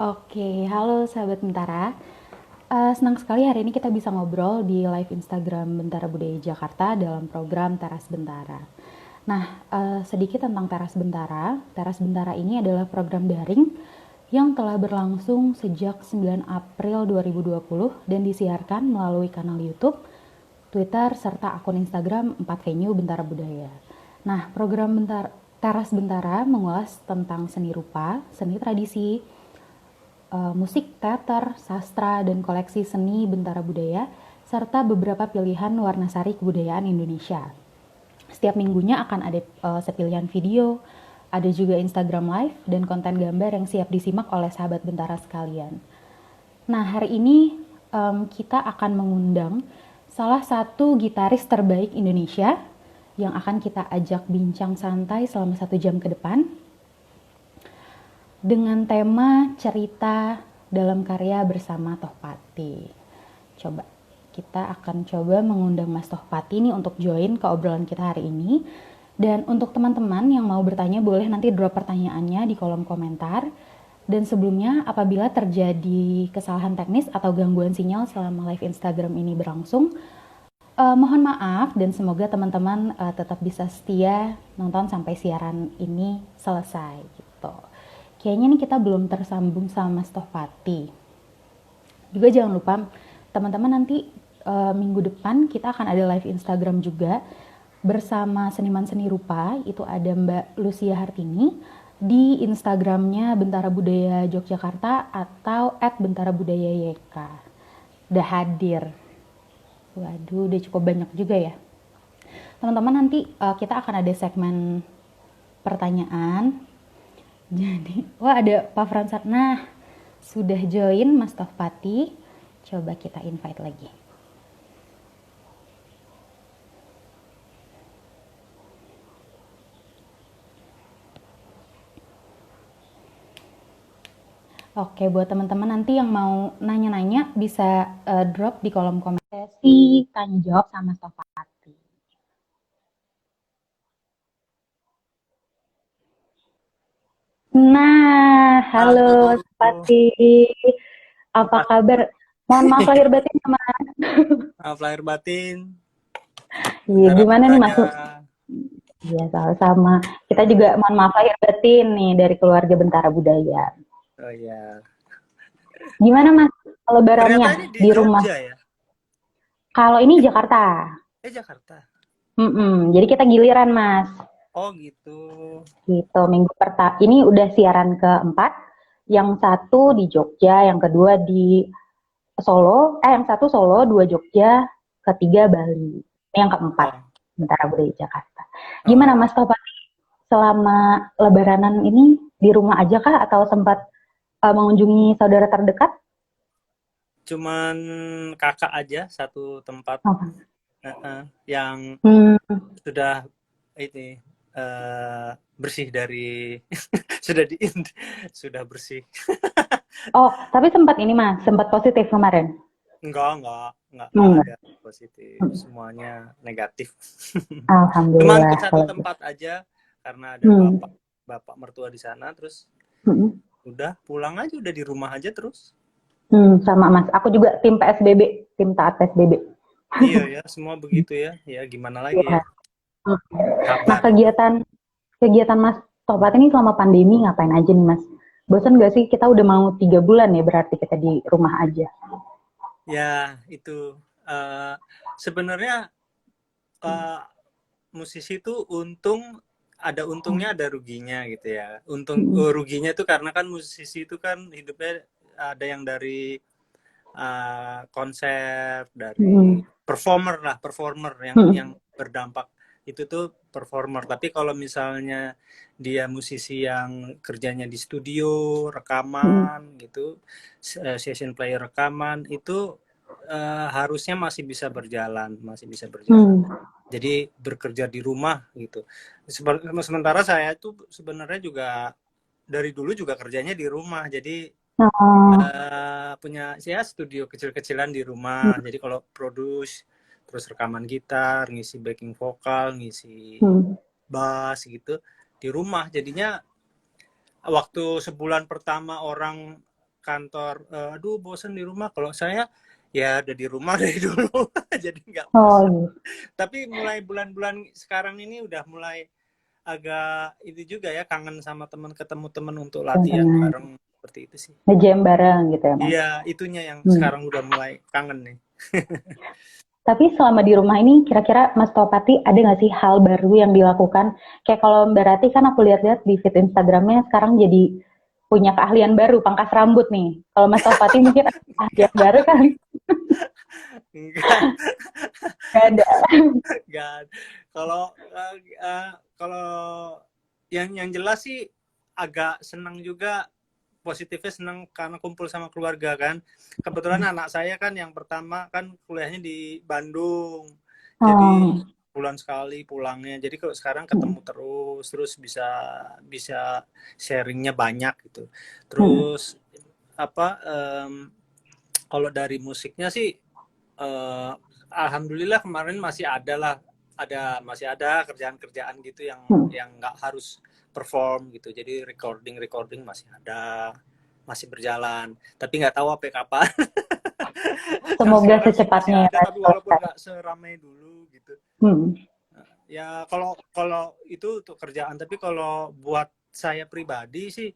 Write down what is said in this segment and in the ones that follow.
Oke, halo sahabat Bentara. Senang sekali hari ini kita bisa ngobrol di live Instagram Bentara Budaya Jakarta dalam program Teras Bentara. Nah, sedikit tentang Teras Bentara. Teras Bentara ini adalah program daring yang telah berlangsung sejak 9 April 2020 dan disiarkan melalui kanal YouTube, Twitter, serta akun Instagram 4 Venue Bentara Budaya. Nah, program Teras Bentara mengulas tentang seni rupa, seni tradisi, musik, teater, sastra, dan koleksi seni Bentara Budaya, serta beberapa pilihan warna-sari kebudayaan Indonesia. Setiap minggunya akan ada sepilihan video, ada juga Instagram Live, dan konten gambar yang siap disimak oleh sahabat Bentara sekalian. Nah, hari ini kita akan mengundang salah satu gitaris terbaik Indonesia yang akan kita ajak bincang santai selama 1 jam ke depan dengan tema cerita dalam karya bersama Tohpati. Coba kita akan coba mengundang Mas Tohpati nih untuk join ke obrolan kita hari ini. Dan untuk teman-teman yang mau bertanya boleh nanti drop pertanyaannya di kolom komentar. Dan sebelumnya apabila terjadi kesalahan teknis atau gangguan sinyal selama live Instagram ini berlangsung, mohon maaf dan semoga teman-teman tetap bisa setia nonton sampai siaran ini selesai gitu. Kayaknya nih kita belum tersambung sama Mas Tohpati. Juga jangan lupa teman-teman nanti minggu depan kita akan ada live Instagram juga bersama seniman seni rupa, itu ada Mbak Lucia Hartini di Instagramnya Bentara Budaya Yogyakarta atau @bentarabudayayk. Udah hadir. Waduh, udah cukup banyak juga ya. Teman-teman nanti kita akan ada segmen pertanyaan. Jadi, wah ada Pak Fransat. Nah, sudah join Mas Tohpati. Coba kita invite lagi. Oke, buat teman-teman nanti yang mau nanya-nanya bisa drop di kolom komentar sesi tanya jawab sama Mas Tohpati. Nah, halo Halo, Tohpati. Apa apa kabar? Mohon maaf lahir batin sama. maaf lahir batin, Iya, Bentara gimana nih Mas? Budaya. Iya, sama-sama. Kita juga mohon maaf lahir batin nih dari keluarga Bentara Budaya. Oh ya, Gimana Mas ternyata lebarannya ini di di rumah? Jogja ya? Kalau ini Jakarta. Jakarta. Jadi kita giliran Mas. Oh gitu. Gitu, minggu pertama ini udah siaran keempat. Yang satu di Jogja, yang kedua di Solo, yang satu Solo, dua Jogja, ketiga Bali. Ini yang keempat, Oh, Bentara Budaya Jakarta. oh Gimana ya. Mas Topan selama Lebaranan ini di rumah aja kah atau sempat mengunjungi saudara terdekat? Cuman kakak aja satu tempat Oh. yang Hmm. sudah ini bersih dari sudah di sudah bersih. Oh, tapi sempat ini Mas, sempat positif kemarin. Enggak Enggak. ada positif, semuanya negatif. Cuman ke Alhamdulillah satu kalau gitu. tempat aja karena ada Hmm. bapak bapak mertua di sana, terus Hmm. udah pulang aja, udah di rumah aja terus. Sama Mas. Aku juga tim PSBB, tim taat PSBB. Iya ya, semua begitu ya. Ya gimana lagi Iya. ya? Nah, Sabar. kegiatan Mas Topat ini selama pandemi ngapain aja nih Mas? Bosan gak sih? Kita udah mau 3 bulan ya berarti kita di rumah aja. Ya itu eh, sebenarnya eh, musisi itu ada untungnya ada ruginya gitu ya. Ruginya itu karena kan musisi itu kan hidupnya ada yang dari konser, dari performer yang berdampak itu tuh performer. Tapi kalau misalnya dia musisi yang kerjanya di studio rekaman gitu, session player rekaman itu harusnya masih bisa berjalan. Jadi bekerja di rumah gitu. Sementara saya tuh sebenarnya juga dari dulu juga kerjanya di rumah. Jadi punya ya studio kecil-kecilan di rumah. Jadi kalau produce terus rekaman gitar, ngisi backing vokal, ngisi bass gitu di rumah. Jadinya waktu sebulan pertama orang kantor, aduh bosen di rumah. Kalau saya ya udah di rumah dari dulu, jadi nggak Oh, bosen. iya. Tapi mulai bulan-bulan sekarang ini udah mulai agak itu juga ya, kangen sama teman, ketemu teman untuk latihan Benar. bareng seperti itu sih. Nge-jam bareng gitu ya, Mas. Iya, itunya yang Hmm. sekarang udah mulai kangen nih. Tapi selama di rumah ini, kira-kira Mas Topati ada nggak sih hal baru yang dilakukan? Kayak kalau Mbak Rati kan aku lihat-lihat di feed Instagramnya sekarang jadi punya keahlian baru, pangkas rambut nih. Kalau Mas Topati mungkin ada keahlian baru kali. Enggak, Nggak ada. enggak. Kalau kalau yang jelas sih agak senang juga, positifnya senang karena kumpul sama keluarga kan. Kebetulan anak saya kan yang pertama kan kuliahnya di Bandung. Jadi Oh. bulan sekali pulangnya. Jadi kalau sekarang ketemu terus bisa bisa sharingnya banyak gitu. Terus apa kalau dari musiknya sih alhamdulillah kemarin masih ada lah, masih ada kerjaan-kerjaan gitu yang nggak harus perform gitu. Jadi recording masih ada, masih berjalan. Tapi nggak tahu apa kapan. Yang Semoga sekarang sih masih secepatnya ya, ada, Mas. tapi walaupun nggak seramai dulu gitu. Hmm. Ya kalau kalau itu untuk kerjaan, tapi kalau buat saya pribadi sih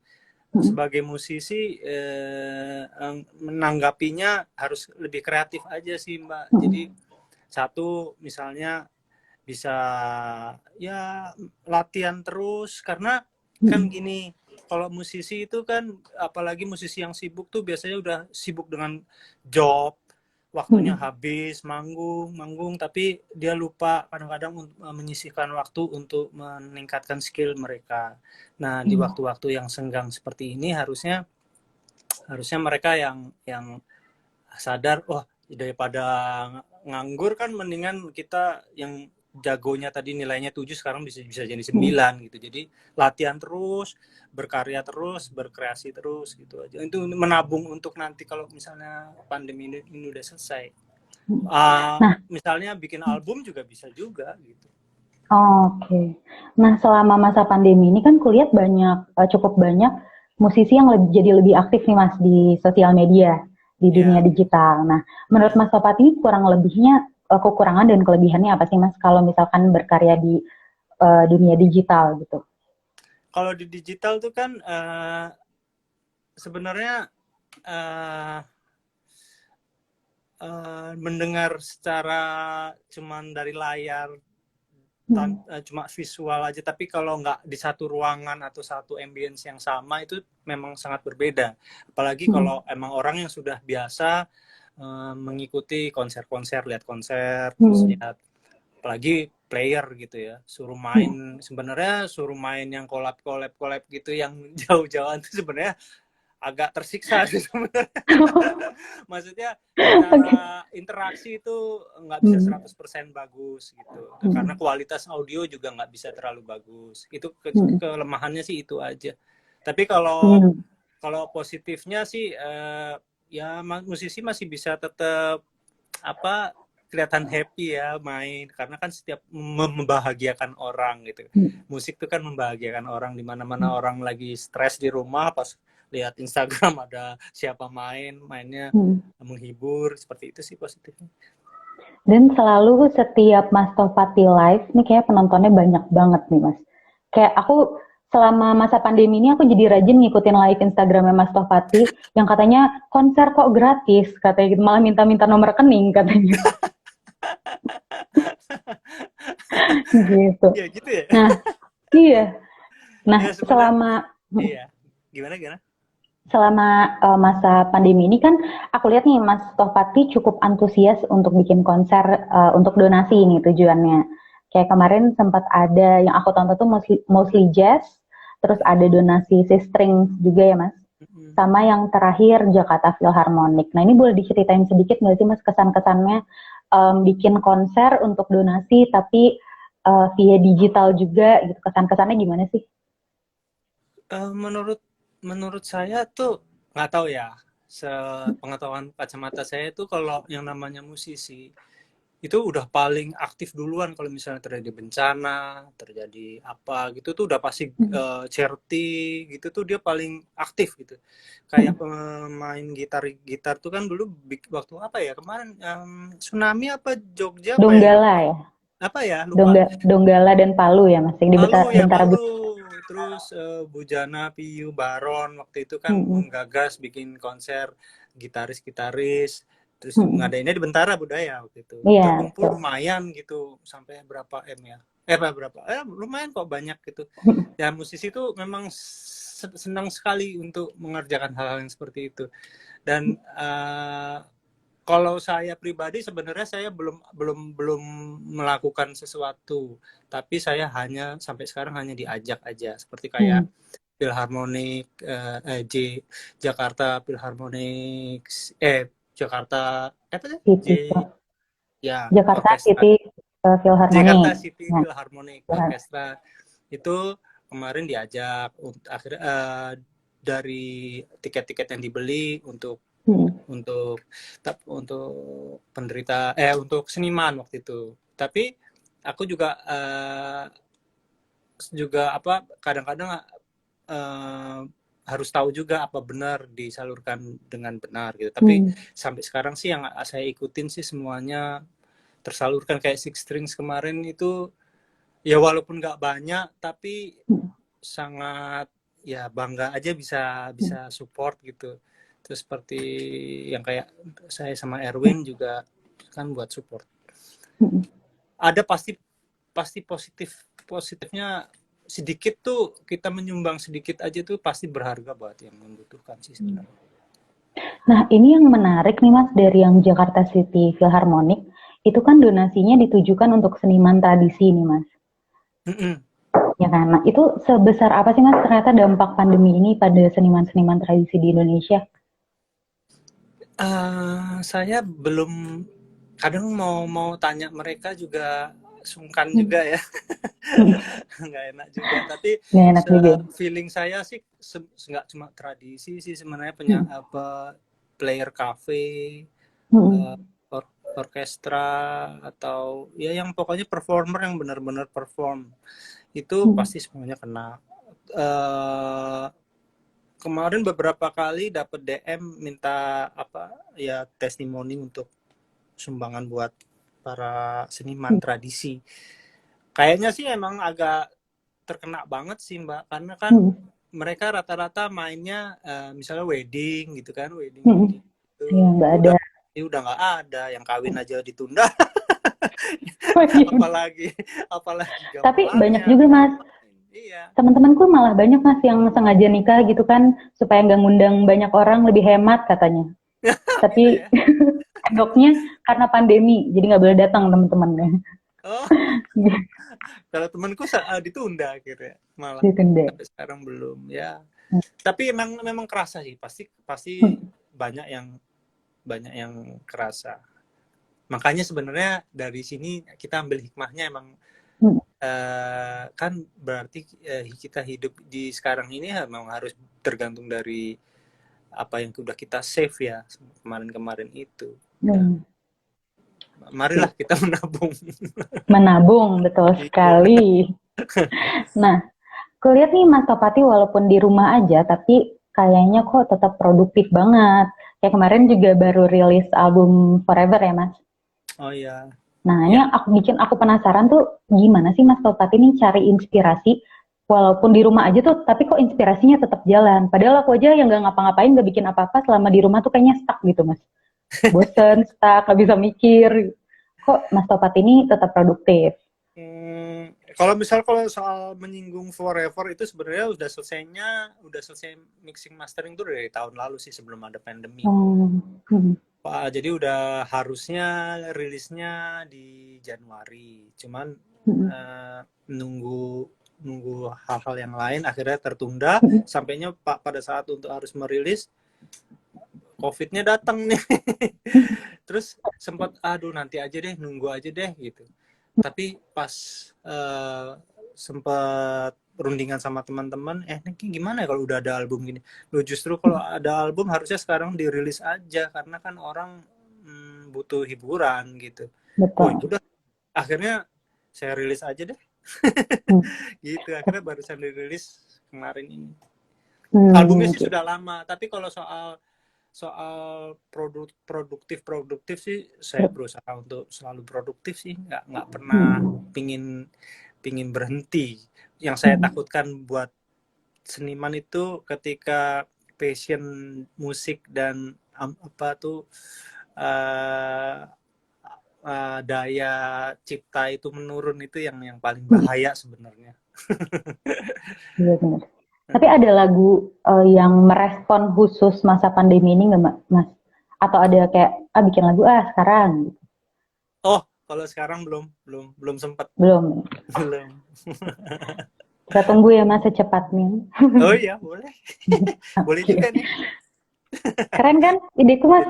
sebagai musisi menanggapinya harus lebih kreatif aja sih Mbak. Jadi satu misalnya bisa ya latihan terus, karena kan gini, kalau musisi itu kan apalagi musisi yang sibuk tuh biasanya udah sibuk dengan job, waktunya habis manggung, tapi dia lupa kadang-kadang menyisihkan waktu untuk meningkatkan skill mereka. Nah, di waktu-waktu yang senggang seperti ini harusnya mereka yang sadar, wah daripada nganggur kan mendingan kita yang jagonya tadi nilainya 7 sekarang bisa jadi 9 gitu. Jadi latihan terus, berkarya terus, berkreasi terus gitu aja. Itu menabung untuk nanti kalau misalnya pandemi ini udah selesai. Nah, Misalnya bikin album juga bisa juga gitu. oke. Nah, selama masa pandemi ini kan kulihat cukup banyak musisi yang jadi lebih aktif nih Mas di sosial media, di dunia Ya, digital. Nah, menurut ya. Mas Topat ini kurang lebihnya, kekurangan dan kelebihannya apa sih Mas kalau misalkan berkarya di dunia digital gitu? Kalau di digital tuh kan sebenarnya uh, mendengar secara cuman dari layar, cuma visual aja, tapi kalau nggak di satu ruangan atau satu ambience yang sama itu memang sangat berbeda. Apalagi kalau emang orang yang sudah biasa mengikuti konser-konser, lihat konser, terus lihat apalagi player gitu ya, sebenarnya suruh main yang collab gitu yang jauh-jauhan itu sebenarnya agak tersiksa sih sebenarnya. Maksudnya Oke. secara interaksi itu nggak bisa 100% bagus gitu. Karena kualitas audio juga nggak bisa terlalu bagus. Itu kelemahannya sih itu aja. Tapi kalau positifnya sih ya musisi masih bisa tetap apa kelihatan happy ya main, karena kan setiap membahagiakan orang gitu. Musik itu kan membahagiakan orang, di mana-mana orang lagi stres di rumah, pas lihat Instagram ada siapa mainnya menghibur, seperti itu sih positifnya. Dan selalu setiap Mas Topati live, nih kayak penontonnya banyak banget nih Mas. Kayak aku selama masa pandemi ini aku jadi rajin ngikutin live Instagramnya Mas Topati yang katanya konser kok gratis, katanya gitu. Malah minta-minta nomor rekening katanya. Gitu. Ya gitu ya. Nah, iya. Nah, Ya sebenarnya selama iya. Gimana gimana? selama masa pandemi ini kan aku lihat nih Mas Tohpati cukup antusias untuk bikin konser untuk donasi ini tujuannya. Kayak kemarin sempat ada yang aku tonton tuh mostly jazz, terus ada donasi si strings juga ya Mas. Sama yang terakhir Jakarta Philharmonic. Nah ini boleh diceritain sedikit nggak sih Mas kesan-kesannya bikin konser untuk donasi tapi via digital juga gitu, kesan-kesannya gimana sih? Menurut saya tuh nggak tahu ya, sepengetahuan kacamata saya tuh kalau yang namanya musisi itu udah paling aktif duluan kalau misalnya terjadi bencana, terjadi apa gitu tuh udah pasti charity gitu tuh dia paling aktif gitu. Kayak pemain gitar tuh kan dulu waktu apa ya kemarin tsunami apa Jogja apa ya Donggala ya, apa ya lupa. Donggala dan Palu ya mas, yang di Palu ya Bentara. Palu. Terus Bujana Piyu Baron waktu itu kan menggagas bikin konser gitaris-gitaris. Terus ngadainnya di Bentara Budaya waktu itu. Iya, Terkumpul lumayan gitu sampai berapa M ya? Berapa? Lumayan kok banyak gitu. Ya musisi itu memang senang sekali untuk mengerjakan hal-hal yang seperti itu. Dan kalau saya pribadi sebenarnya saya belum melakukan sesuatu, tapi saya hanya sampai sekarang hanya diajak aja seperti kayak Philharmonic Jakarta Philharmonic Jakarta apa sih? Ya Jakarta orkestra City Philharmonic. Jakarta City Philharmonic Orkestra itu kemarin diajak akhirnya dari tiket-tiket yang dibeli untuk penderita untuk seniman waktu itu. Tapi aku juga kadang-kadang harus tahu juga apa benar disalurkan dengan benar gitu. Tapi sampai sekarang sih yang saya ikutin sih semuanya tersalurkan. Kayak Six Strings kemarin itu ya walaupun nggak banyak tapi sangat ya bangga aja bisa support gitu. Terus seperti yang kayak saya sama Erwin juga kan buat support. Ada pasti positifnya sedikit tuh, kita menyumbang sedikit aja tuh pasti berharga buat yang membutuhkan sih sebenarnya. Nah ini yang menarik nih mas, dari yang Jakarta City Philharmonic itu kan donasinya ditujukan untuk seniman tradisi nih mas. Ya kan, nah itu sebesar apa sih mas ternyata dampak pandemi ini pada seniman-seniman tradisi di Indonesia? Saya belum, kadang mau tanya mereka juga sungkan juga ya. Nggak enak juga, tapi feeling saya sih nggak cuma tradisi sih sebenarnya, player cafe, orkestra, atau ya yang pokoknya performer yang benar-benar perform itu pasti semuanya kena. Kemarin beberapa kali dapat DM minta testimoni untuk sumbangan buat para seniman tradisi. Kayaknya sih emang agak terkena banget sih Mbak, karena kan mereka rata-rata mainnya misalnya wedding gitu kan, wedding gitu. Udah nggak ada, yang kawin aja ditunda. apalagi tapi banyak juga mas. Iya. Teman-temanku malah banyak mas yang sengaja nikah gitu kan supaya nggak ngundang banyak orang, lebih hemat katanya. Tapi endoknya karena pandemi jadi nggak boleh datang teman-temannya. Kalau temanku ditunda akhirnya malah. Ditunda. Sampai sekarang belum ya. Tapi memang kerasa sih, pasti banyak yang kerasa. Makanya sebenarnya dari sini kita ambil hikmahnya, emang kan berarti kita hidup di sekarang ini memang harus tergantung dari apa yang sudah kita save ya kemarin itu. Marilah kita menabung betul sekali. Nah, kulihat nih Mas Topati walaupun di rumah aja tapi kayaknya kok tetap produktif banget. Kayak kemarin juga baru rilis album Forever ya Mas. Oh iya. Nah ini yang bikin aku penasaran tuh, gimana sih Mas Topati nih cari inspirasi walaupun di rumah aja tuh, tapi kok inspirasinya tetap jalan. Padahal aku aja yang gak ngapa-ngapain, gak bikin apa-apa selama di rumah tuh kayaknya stuck gitu Mas. Bosen, stuck, gak bisa mikir. Kok Mas Topati ini tetap produktif? Kalau soal menyinggung Forever itu sebenarnya udah selesai mixing mastering tuh dari tahun lalu sih, sebelum ada pandemi. Jadi udah harusnya rilisnya di Januari, cuman nunggu hal-hal yang lain akhirnya tertunda, sampainya pada saat untuk harus merilis COVID-nya datang nih. Terus sempat nanti aja deh, nunggu aja deh gitu. Tapi pas sempat perundingan sama teman-teman, ini gimana ya kalau udah ada album gini? Loh justru kalau ada album harusnya sekarang dirilis aja, karena kan orang butuh hiburan gitu. Oh Betul. udah, akhirnya saya rilis aja deh. Hmm. Gitu, akhirnya barusan dirilis kemarin ini. Albumnya sih Gitu. sudah lama, tapi kalau soal soal produktif sih saya berusaha untuk selalu produktif sih, nggak pernah Hmm. pingin berhenti. Yang saya takutkan buat seniman itu ketika passion musik dan apa tuh uh, daya cipta itu menurun, itu yang paling bahaya sebenarnya. Iya benar. Tapi ada lagu yang merespon khusus masa pandemi ini nggak Mas? Atau ada kayak bikin lagu sekarang? Oh, kalau sekarang belum sempat. Belum. Belum. Kita tunggu ya Mas secepatnya. Oh iya, boleh. Boleh juga nih. Keren kan ideku Mas?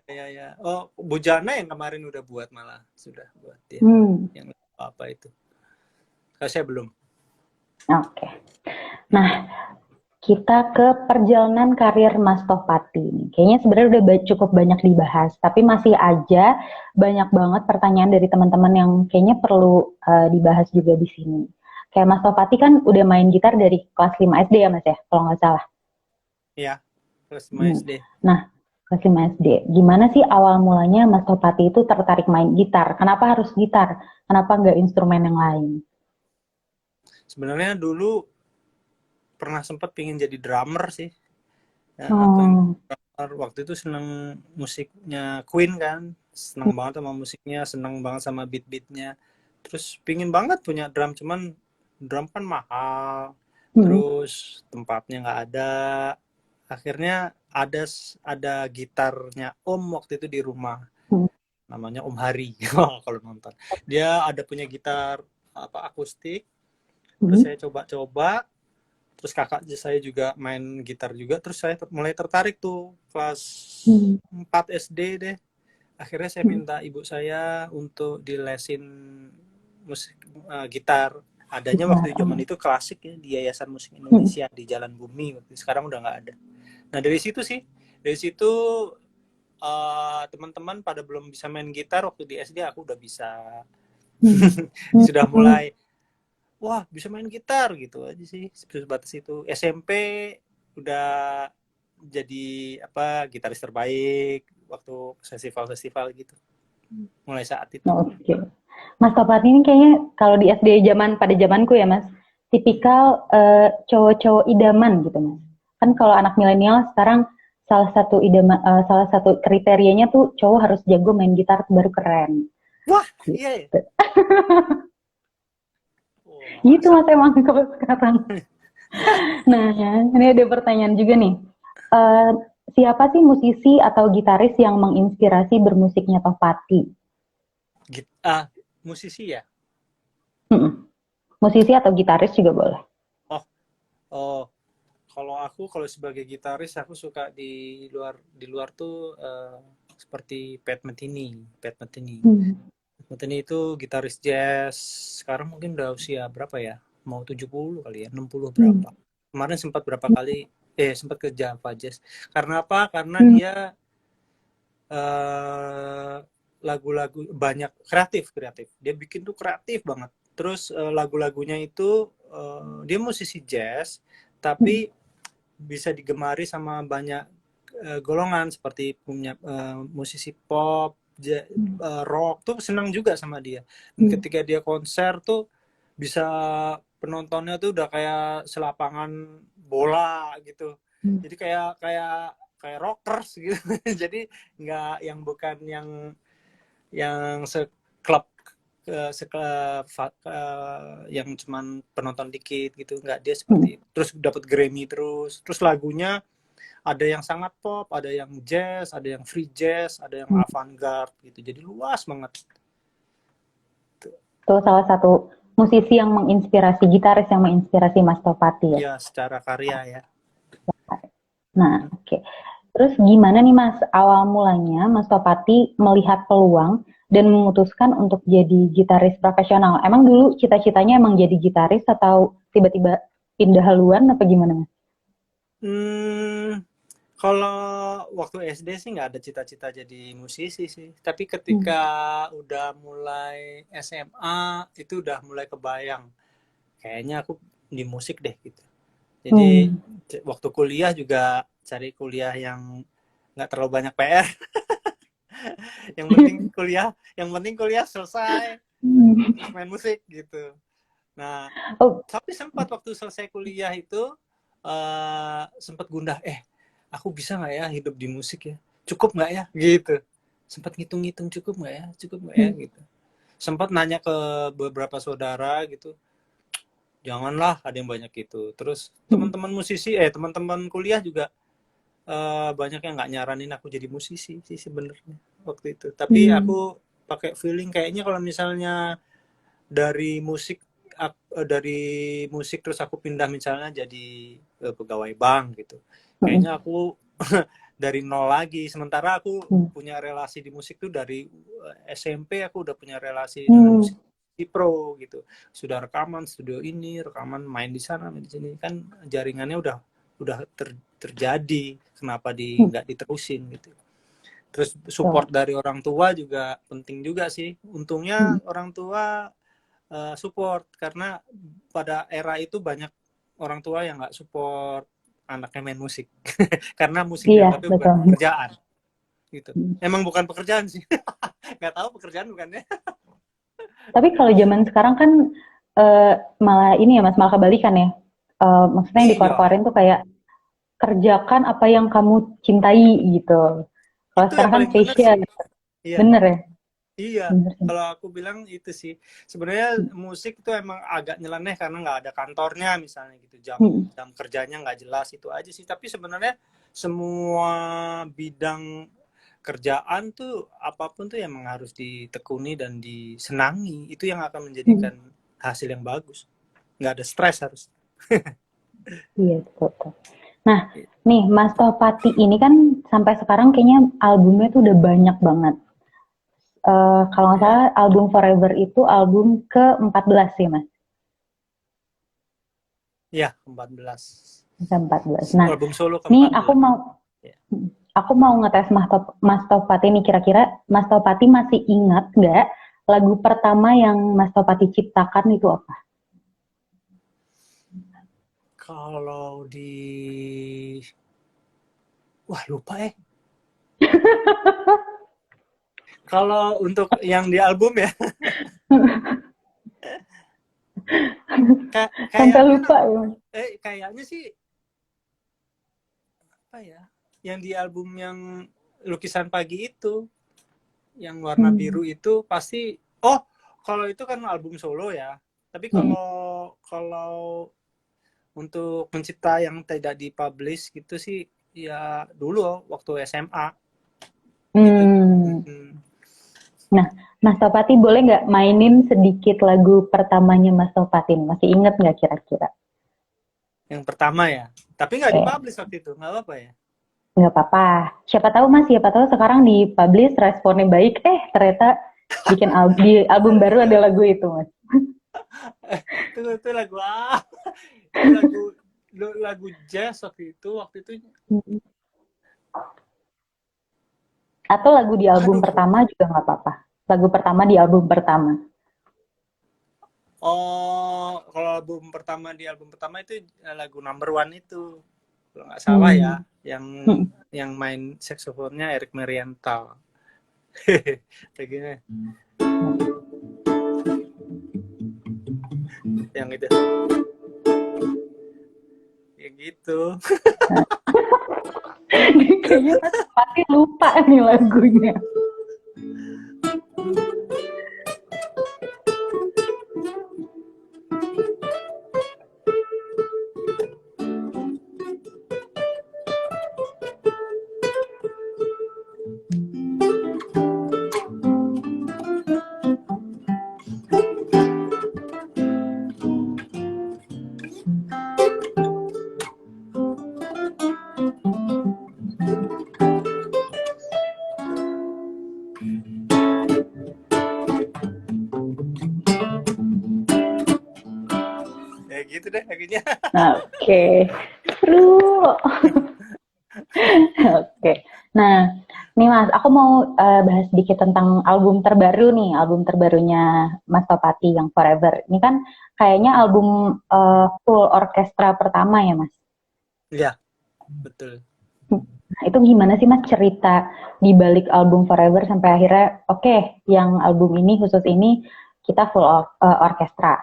Ya. Oh, Bujana yang kemarin udah buat, malah sudah buat dia. Yang apa itu? Saya belum. Oke. Nah, kita ke perjalanan karir Mas Tohpati. Kayaknya sebenarnya udah cukup banyak dibahas, tapi masih aja banyak banget pertanyaan dari teman-teman yang kayaknya perlu dibahas juga di sini. Kayak Mas Tohpati kan udah main gitar dari kelas 5 SD ya Mas ya, kalau nggak salah. Iya, kelas 5 SD. Nah, kelas 5 SD. Gimana sih awal mulanya Mas Tohpati itu tertarik main gitar? Kenapa harus gitar? Kenapa nggak instrumen yang lain? Sebenarnya dulu pernah sempat pingin jadi drummer sih. Ya, waktu itu seneng musiknya Queen kan, seneng banget sama musiknya, seneng banget sama beat-beatnya. Terus pingin banget punya drum, cuman drum kan mahal, terus tempatnya nggak ada. Akhirnya ada gitarnya Om waktu itu di rumah, namanya Om Hari. Kalau nonton, dia ada punya gitar apa akustik. Terus saya coba-coba, terus kakak saya juga main gitar juga, terus saya mulai tertarik tuh kelas 4 SD deh. Akhirnya saya minta ibu saya untuk dilesin musik gitar. Adanya waktu zaman itu klasik ya, di Yayasan Musik Indonesia di Jalan Bumi. Sekarang udah nggak ada. Nah dari situ teman-teman pada belum bisa main gitar, waktu di SD aku udah bisa. Sudah mulai, wah bisa main gitar gitu aja sih, sebatas itu. SMP udah jadi gitaris terbaik waktu festival gitu, mulai saat itu. Oke. Mas Tohpati ini kayaknya kalau di SD pada zamanku ya Mas, tipikal cowok-cowok idaman gitu Mas. Kan kalau anak milenial sekarang salah satu kriterianya tuh cowok harus jago main gitar baru keren. Wah, gitu. iya ya. Gitu Mas emang kalau sekarang. Nah, ini ada pertanyaan juga nih. Siapa sih musisi atau gitaris yang menginspirasi bermusiknya Tohpati? Musisi ya? Musisi atau gitaris juga boleh. Kalau sebagai gitaris aku suka di luar tuh seperti Pat Metheny. Pat Metheny itu gitaris jazz. Sekarang mungkin udah usia berapa ya? Mau 70 kali ya, 60 berapa. Kemarin sempat sempat ke Java Jazz. Karena apa? Karena dia lagu-lagu banyak kreatif. Dia bikin tuh kreatif banget. Terus lagu-lagunya itu dia musisi jazz, tapi bisa digemari sama banyak golongan, seperti punya musisi pop, rock tuh senang juga sama dia. Dan ketika dia konser tuh bisa penontonnya tuh udah kayak selapangan bola gitu. Jadi kayak rockers gitu. Jadi nggak yang bukan yang seklub yang cuman penonton dikit gitu, nggak, dia seperti itu. Terus dapat Grammy terus lagunya ada yang sangat pop, ada yang jazz, ada yang free jazz, ada yang avant-garde gitu, jadi luas banget. Itu salah satu musisi yang menginspirasi, gitaris yang menginspirasi Mas Tohpati ya? Ya, secara karya ya. Nah, oke. Terus gimana nih Mas, awal mulanya Mas Tohpati melihat peluang dan memutuskan untuk jadi gitaris profesional? Emang dulu cita-citanya emang jadi gitaris atau tiba-tiba pindah haluan apa gimana Mas? Kalau waktu SD sih nggak ada cita-cita jadi musisi sih. Tapi Hmm. ketika udah mulai SMA itu udah mulai kebayang. Kayaknya aku di musik deh gitu. Jadi Hmm. waktu kuliah juga cari kuliah yang nggak terlalu banyak PR. Yang penting kuliah selesai, terus main musik gitu. Nah, Oh, tapi sempat waktu selesai kuliah itu sempat gundah, aku bisa nggak ya hidup di musik ya? Cukup nggak ya? Gitu. Sempat ngitung-ngitung cukup nggak ya? Cukup nggak ya? hmm. Gitu. Sempat nanya ke beberapa saudara gitu, janganlah ada yang banyak itu. Terus Hmm. teman-teman kuliah juga banyak yang nggak nyaranin aku jadi musisi sih sebenarnya waktu itu. Tapi Hmm. aku pakai feeling kayaknya kalau misalnya dari musik dari musik terus aku pindah misalnya jadi pegawai bank gitu. Hmm. Kayaknya aku dari nol lagi. Sementara aku Hmm. punya relasi di musik tuh dari SMP aku udah punya relasi dengan Hmm. musik di pro gitu. Sudah rekaman studio ini, rekaman main di sana, main di sini kan jaringannya udah terjadi. Kenapa Hmm. nggak diterusin gitu. Terus Tuh. support dari orang tua juga penting juga sih. Hmm. Untungnya orang tua support karena pada era itu banyak orang tua yang nggak support anaknya main musik karena musik Iya, dianggapnya bukan betul. pekerjaan gitu. Hmm. Emang bukan pekerjaan sih, nggak tahu pekerjaan bukannya. Tapi kalau zaman sekarang kan malah ini ya Mas, malah kebalikan ya. Maksudnya yang Iya, dikor-korin tuh kayak kerjakan apa yang kamu cintai gitu. Kalau itu sekarang yang kan paling benar sih. passion, Iya, bener ya? iya. Bener sih. Kalau aku bilang itu sih sebenarnya musik itu emang agak nyeleneh karena nggak ada kantornya misalnya gitu, jam Hmm. jam kerjanya nggak jelas itu aja sih. Tapi sebenarnya semua bidang kerjaan tuh apapun tuh emang harus ditekuni dan disenangi. Itu yang akan Hmm. menjadikan hasil yang bagus. Nggak ada stres harus. Iya, betul. Nah, nih Mas Topati ini kan sampai sekarang kayaknya albumnya tuh udah banyak banget. Kalau nggak Ya, salah album Forever itu album ke-14 sih Mas. ya 14. Ke-14. Nah, Album solo nih ke-14. Ya. aku mau ngetes Mas Topati nih, kira-kira Mas Topati masih ingat nggak lagu pertama yang Mas Topati ciptakan itu apa? Kalau wah lupa. Kalau untuk yang di album ya, Sampai kayaknya lupa ya. kayaknya sih apa ya? Yang di album yang lukisan pagi itu, yang warna Hmm. biru itu pasti. Oh, kalau itu kan album solo ya. Tapi Hmm. kalau kalau untuk pencipta yang tidak dipublish gitu sih, ya dulu waktu SMA gitu. Hmm. Hmm. Nah, Mas Topati boleh nggak mainin sedikit lagu pertamanya Mas Topatin? Masih inget nggak kira-kira? Yang pertama ya. Tapi nggak Eh, dipublish waktu itu, nggak apa-apa ya. nggak apa-apa. Siapa tahu Mas, siapa tahu sekarang dipublish responnya baik. Ternyata bikin di album baru ada lagu itu Mas. Itu lagu itu lagu jazz waktu itu Hmm. Atau lagu di album aduh pertama lupa. juga nggak apa-apa. Lagu pertama di album pertama. Oh, kalau album pertama itu lagu Number One itu kalau nggak salah ya, Hmm. yang Hmm. yang main saksofonnya Eric Marienthal. Begini, yang itu, ya gitu. Kayaknya Mas pasti lupa nih lagunya. Ya gitu deh lagunya. Nah, oke. Seru. Oke. Nah, nih Mas, aku mau bahas sedikit tentang album terbaru nih, album terbarunya Mas Topati yang Forever. Ini kan kayaknya album full orkestra pertama ya Mas. Iya, betul. Nah, itu gimana sih Mas cerita di balik album Forever sampai akhirnya oke, yang album ini khusus ini kita full orkestra.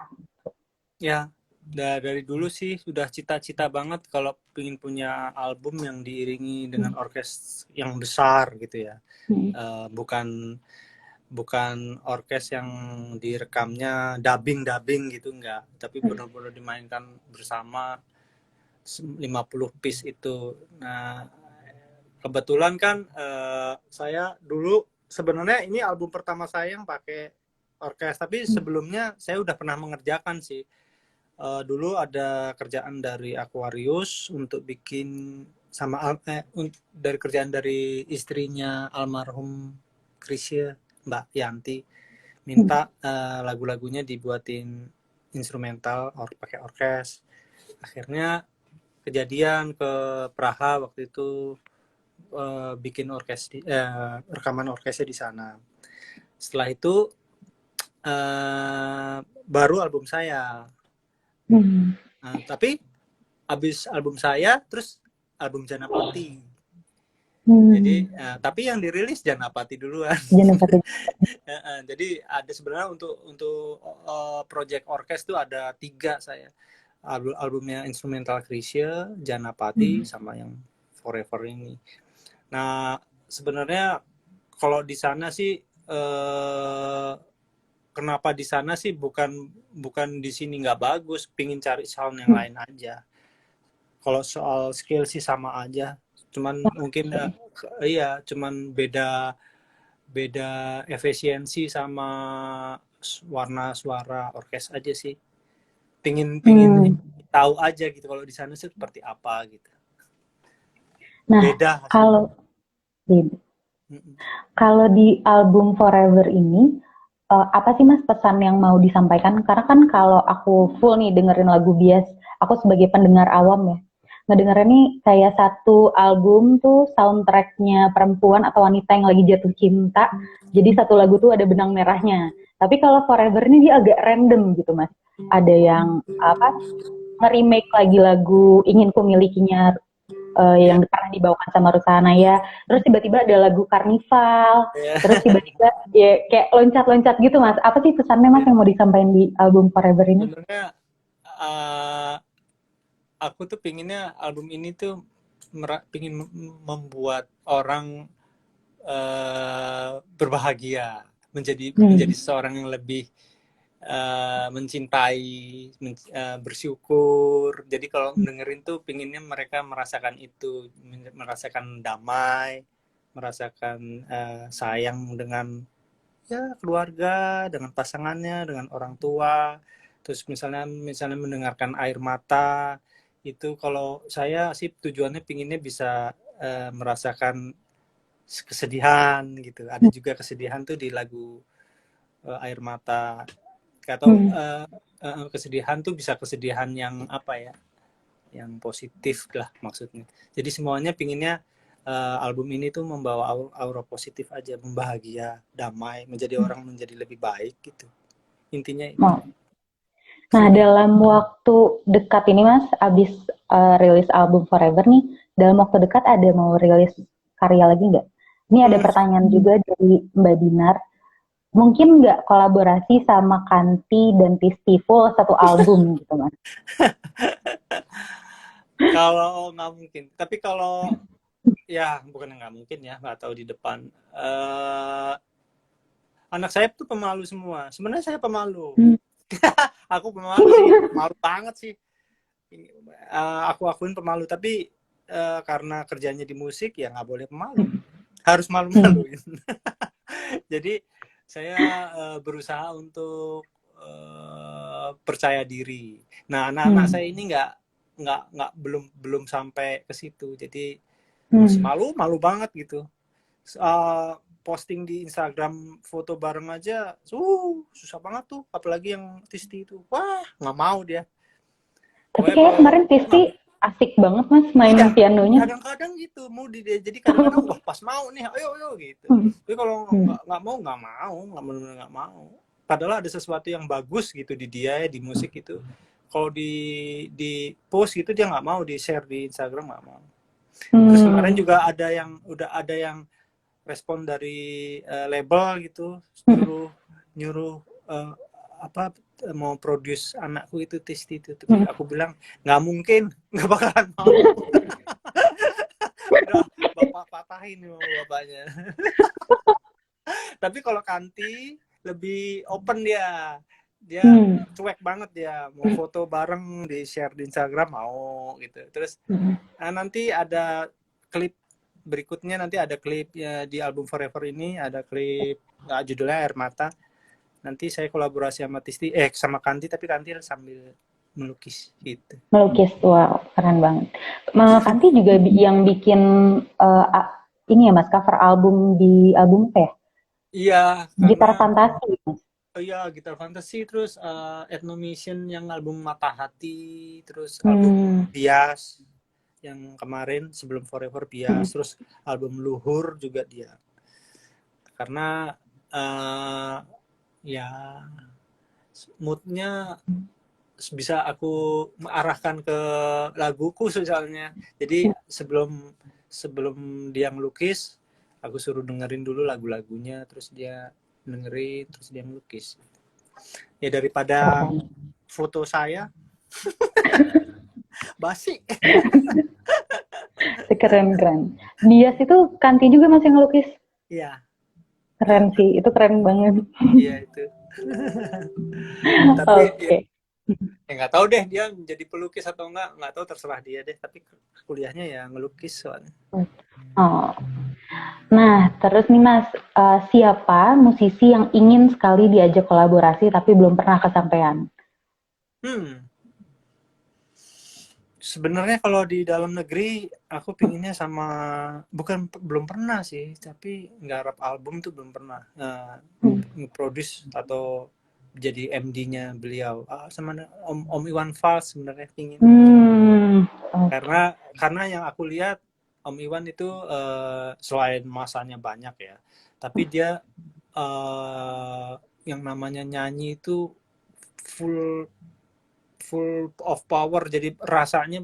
Ya, dari dulu sih sudah cita-cita banget kalau ingin punya album yang diiringi dengan orkes yang besar gitu ya. Hmm. Bukan bukan orkes yang direkamnya dubbing gitu enggak, tapi benar-benar dimainkan bersama 50 piece itu. Nah, kebetulan kan saya dulu sebenarnya ini album pertama saya yang pakai orkes, tapi sebelumnya saya udah pernah mengerjakan sih. Dulu ada kerjaan dari Aquarius untuk bikin sama dari kerjaan dari istrinya almarhum Krisya, Mbak Yanti, minta lagu-lagunya dibuatin instrumental pakai orkes. Akhirnya kejadian ke Praha waktu itu, bikin rekaman orkesnya di sana. Setelah itu baru album saya. Hmm. Tapi abis album saya terus album Janapati. Jadi Hmm. tapi yang dirilis Janapati duluan. Jangan pakai. Jadi ada sebenarnya untuk project orkes tuh ada 3 saya. Albumnya instrumental Krisya, Janapati, sama yang Forever ini. Nah, sebenarnya kalau di sana sih kenapa di sana sih bukan di sini nggak bagus, pingin cari sound yang lain aja. Kalau soal skill sih sama aja, cuman mungkin iya, cuman beda beda efisiensi sama warna suara orkes aja sih. Pingin tahu aja gitu kalau di sana sih seperti apa gitu. Nah, Beda hasilnya. kalau kalau di album Forever ini, apa sih Mas pesan yang mau disampaikan? Karena kan kalau aku full nih dengerin lagu bias, aku sebagai pendengar awam ya, ngedengerin nih kayak satu album tuh soundtracknya perempuan atau wanita yang lagi jatuh cinta. Jadi satu lagu tuh ada benang merahnya. Tapi kalau Forever ini dia agak random gitu Mas. Ada yang apa nge-remake lagi lagu Ingin Ku Milikinya yang pernah dibawakan sama Rusanaya, terus tiba-tiba ada lagu Karnival, Ya. terus tiba-tiba ya kayak loncat-loncat gitu Mas. Apa sih pesannya Mas yang mau disampaikan di album Forever ini? Sebenarnya aku tuh pinginnya album ini tuh pingin membuat orang berbahagia, menjadi seseorang yang lebih mencintai, bersyukur. Jadi kalau dengerin tuh pinginnya mereka merasakan itu, merasakan damai, merasakan sayang dengan ya keluarga, dengan pasangannya, dengan orang tua. Terus misalnya mendengarkan air mata itu, kalau saya sih tujuannya pinginnya bisa merasakan kesedihan gitu. Ada juga kesedihan tuh di lagu air mata. Atau kesedihan tuh bisa kesedihan yang apa ya? Yang positif lah maksudnya. Jadi semuanya pinginnya album ini tuh membawa aura positif aja, membahagia, damai, menjadi lebih baik gitu. Intinya itu. Nah, dalam waktu dekat ini Mas, abis rilis album Forever nih, dalam waktu dekat ada mau rilis karya lagi nggak? Ini ada pertanyaan juga dari Mbak Dinar. Mungkin nggak kolaborasi sama Kanti dan Tisti full satu album gitu Mas? Kalau nggak mungkin, tapi kalau ya bukan nggak mungkin ya, nggak tahu di depan. Anak saya tuh pemalu semua. Sebenarnya saya pemalu. Aku pemalu sih, malu banget sih. Aku akuin pemalu, tapi karena kerjanya di musik ya nggak boleh pemalu, harus malu-maluin. Jadi saya berusaha untuk percaya diri. Nah, anak-anak saya ini nggak belum sampai ke situ, jadi masih malu banget gitu. Posting di Instagram foto bareng aja susah banget tuh, apalagi yang Tisti itu, wah nggak mau dia. Tapi Pokoknya kayak kalau kemarin Tisti asik banget Mas main Iya, pianonya. kadang-kadang gitu mau jadi kadang-kadang wah pas mau nih ayo ayo gitu. Hmm. Tapi kalau Hmm. nggak mau nggak benar nggak mau. Padahal ada sesuatu yang bagus gitu di dia ya, di musik itu. Kalau di post gitu dia nggak mau, di share di Instagram nggak mau. Terus kemarin Hmm. juga udah ada yang respon dari label gitu, Hmm. nyuruh nyuruh uh, apa mau produce anakku itu Tisti itu, tapi Hmm. aku bilang nggak mungkin, nggak bakalan mau. Udah bapak patahin nih sama bapaknya. Tapi kalau Kanti lebih open dia Hmm. cuek banget, dia mau foto bareng di share di Instagram mau gitu. Terus Hmm. nanti ada klip berikutnya, nanti ada klip ya, di album Forever ini ada klip judulnya Air Mata. Nanti saya kolaborasi sama Tisti sama Kanti, tapi Kanti sambil melukis gitu. Melukis, wow, keren banget. Kanti juga yang bikin ini ya Mas, cover album di album apa ya? Iya, karena Gitar Fantasi, Mas. iya Gitar Fantasy, terus Ethnomission yang album Mata Hati, terus album Hmm. Bias yang kemarin sebelum Forever Bias, Hmm. terus album Luhur juga dia. Karena ya moodnya bisa aku arahkan ke laguku soalnya. Jadi sebelum sebelum dia ngelukis, aku suruh dengerin dulu lagu-lagunya, terus dia dengerin, terus dia ngelukis. Ya daripada Keren. foto saya basi. Keren, keren. Bias itu Kanti juga masih ngelukis. Iya, Keren iya, sih, itu keren banget. iya itu. Tapi ya, Oke. ya nggak tahu deh dia menjadi pelukis atau nggak tahu, terserah dia deh. Tapi kuliahnya ya ngelukis soalnya. Oh. Nah, terus nih Mas, siapa musisi yang ingin sekali diajak kolaborasi tapi belum pernah kesampaian? Hmm, sebenarnya kalau di dalam negeri aku pinginnya sama, bukan belum pernah sih, tapi nggarap album tuh belum pernah. Nge-produce atau jadi MD-nya beliau. Sama Om Iwan Fals sebenarnya pingin. Hmm, oke. Karena yang aku lihat Om Iwan itu selain masanya banyak ya, tapi dia eh, yang namanya nyanyi itu full full of power, jadi rasanya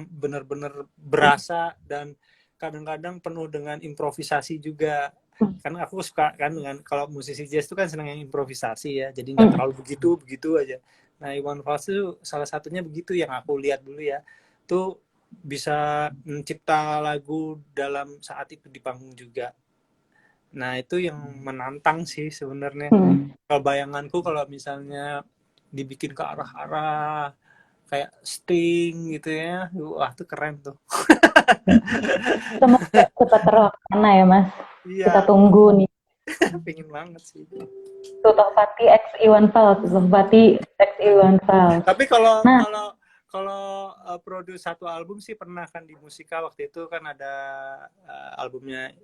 bener-bener berasa, dan kadang-kadang penuh dengan improvisasi juga. Karena aku suka kan dengan kalau musisi jazz itu kan senang yang improvisasi ya, jadi nggak Hmm. terlalu begitu begitu aja. Nah Iwan Fals itu salah satunya begitu yang aku lihat dulu ya, tuh bisa mencipta lagu dalam saat itu di panggung juga. Nah itu yang menantang sih sebenarnya. Hmm. Kalau bayanganku kalau misalnya dibikin ke arah-arah kayak Sting gitu ya, wah itu keren tuh. Semoga cepat terlaksana ya Mas. Kita Iya, tunggu nih. pengen banget sih. Tutofati X Iwan Fals, Tutofati X Iwan Fals. Tapi kalau Nah, kalau kalau produce satu album sih pernah kan, di Musika waktu itu kan ada albumnya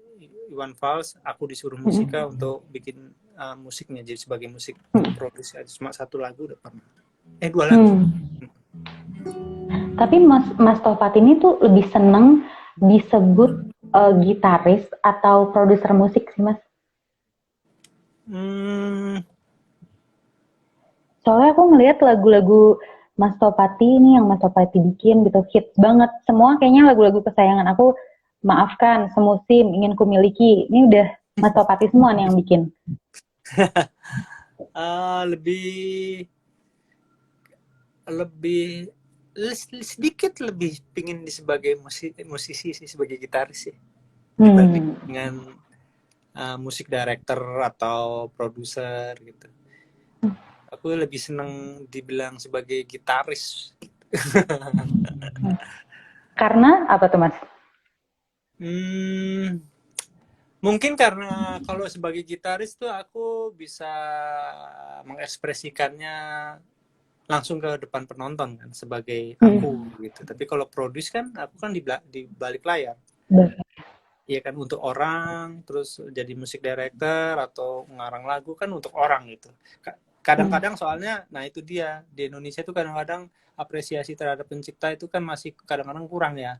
Iwan Fals, aku disuruh Musika untuk bikin musiknya, jadi sebagai musik produce, cuma satu lagu udah pernah. Dua lagu. tapi Mas Tofat ini tuh lebih seneng disebut gitaris atau produser musik sih Mas? Hmm, Soalnya aku ngelihat lagu-lagu Mas Topati ini yang Mas Topati bikin gitu hits banget. Semua kayaknya lagu-lagu kesayangan aku. Maafkan, Semusim, Ingin Kumiliki. Ini udah Mas Topati semua nih yang bikin. lebih lebih sedikit lebih pingin sebagai musisi sih, sebagai gitaris sih, dibanding dengan musik director atau produser gitu. Aku lebih seneng dibilang sebagai gitaris. Karena apa tuh Mas? Hmm, mungkin karena kalau sebagai gitaris tuh aku bisa mengekspresikannya langsung ke depan penonton kan, sebagai aku gitu. Tapi kalau produce kan aku kan di balik layar. Iya kan, untuk orang, terus jadi musik director atau ngarang lagu kan untuk orang gitu. Kadang-kadang soalnya, nah itu dia, di Indonesia tuh kadang-kadang apresiasi terhadap pencipta itu kan masih kadang-kadang kurang ya.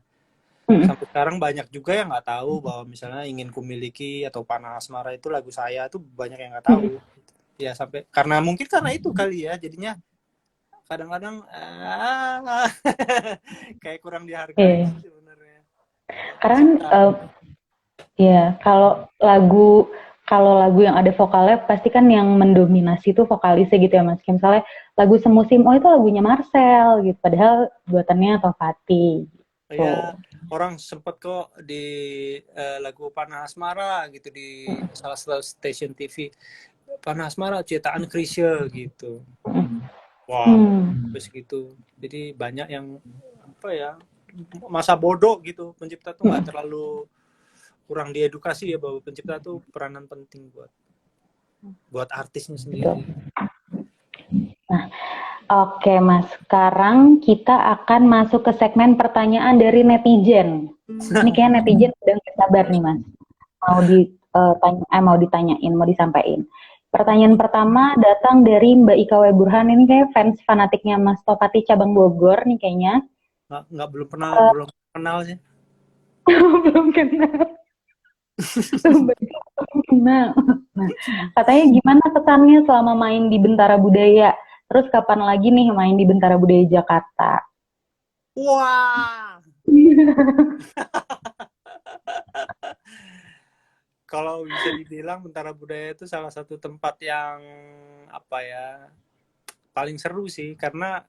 Hmm. Sampai sekarang banyak juga yang nggak tahu bahwa misalnya Ingin Kumiliki atau Panah Asmara itu lagu saya tuh banyak yang nggak tahu. Ya sampai karena mungkin karena itu kali ya, jadinya kadang-kadang kayak kurang dihargai Iya. sih sebenarnya Karena pencipta. ya kalau lagu yang ada vokalnya pasti kan yang mendominasi itu vokalisnya gitu ya Mas. Kayak misalnya lagu Semusim Oh itu lagunya Marcel gitu, padahal buatannya Tohpati gitu. Ya orang sempet kok di lagu Panah Asmara gitu di salah satu stasiun TV, Panah Asmara ciptaan Chrisye gitu. Wah, Hmm. terus gitu. Jadi banyak yang apa ya, masa bodoh gitu. Pencipta tuh nggak terlalu kurang diedukasi ya bahwa pencipta tuh peranan penting buat artisnya Betul. sendiri. Nah, oke Mas, sekarang kita akan masuk ke segmen pertanyaan dari netizen. Ini kayak netizen udah nggak sabar nih Mas. Mau ditanyain, mau disampaikan. Pertanyaan pertama datang dari Mbak Ika W. Burhan. Ini kayak fans fanatiknya Mas Topati cabang Bogor nih kayaknya. Nggak Uh, belum kenal sih. belum kenal. Mbak Ika belum kenal. Nah, katanya gimana kesannya selama main di Bentara Budaya? Terus kapan lagi nih main di Bentara Budaya Jakarta? Wah, kalau bisa dibilang Bentara Budaya itu salah satu tempat yang apa ya, paling seru sih karena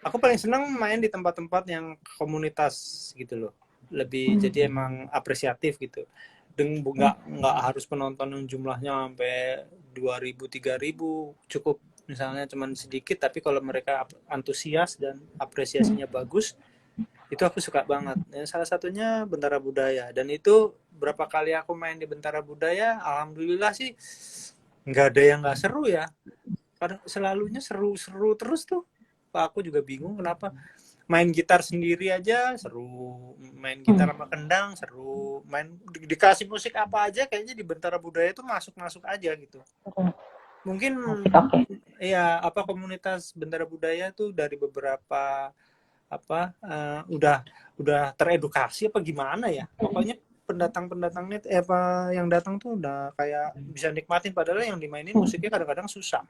aku paling senang main di tempat-tempat yang komunitas gitu loh. Lebih jadi emang apresiatif gitu. Dan nggak harus penonton yang jumlahnya sampai 2.000 3.000, cukup misalnya cuman sedikit tapi kalau mereka antusias dan apresiasinya bagus, itu aku suka banget. Ya, salah satunya Bentara Budaya, dan itu berapa kali aku main di Bentara Budaya, alhamdulillah sih nggak ada yang nggak seru ya. Kadang selalunya seru-seru terus tuh. Pak, aku juga bingung kenapa. Main gitar sendiri aja seru, main gitar sama kendang seru, main dikasih musik apa aja kayaknya di Bentara Budaya itu masuk-masuk aja gitu. Mungkin Asik, oke. ya apa komunitas Bentara Budaya tuh dari beberapa apa udah teredukasi apa gimana ya. Pokoknya pendatang-pendatangnya apa yang datang tuh udah kayak bisa nikmatin padahal yang dimainin musiknya kadang-kadang susah.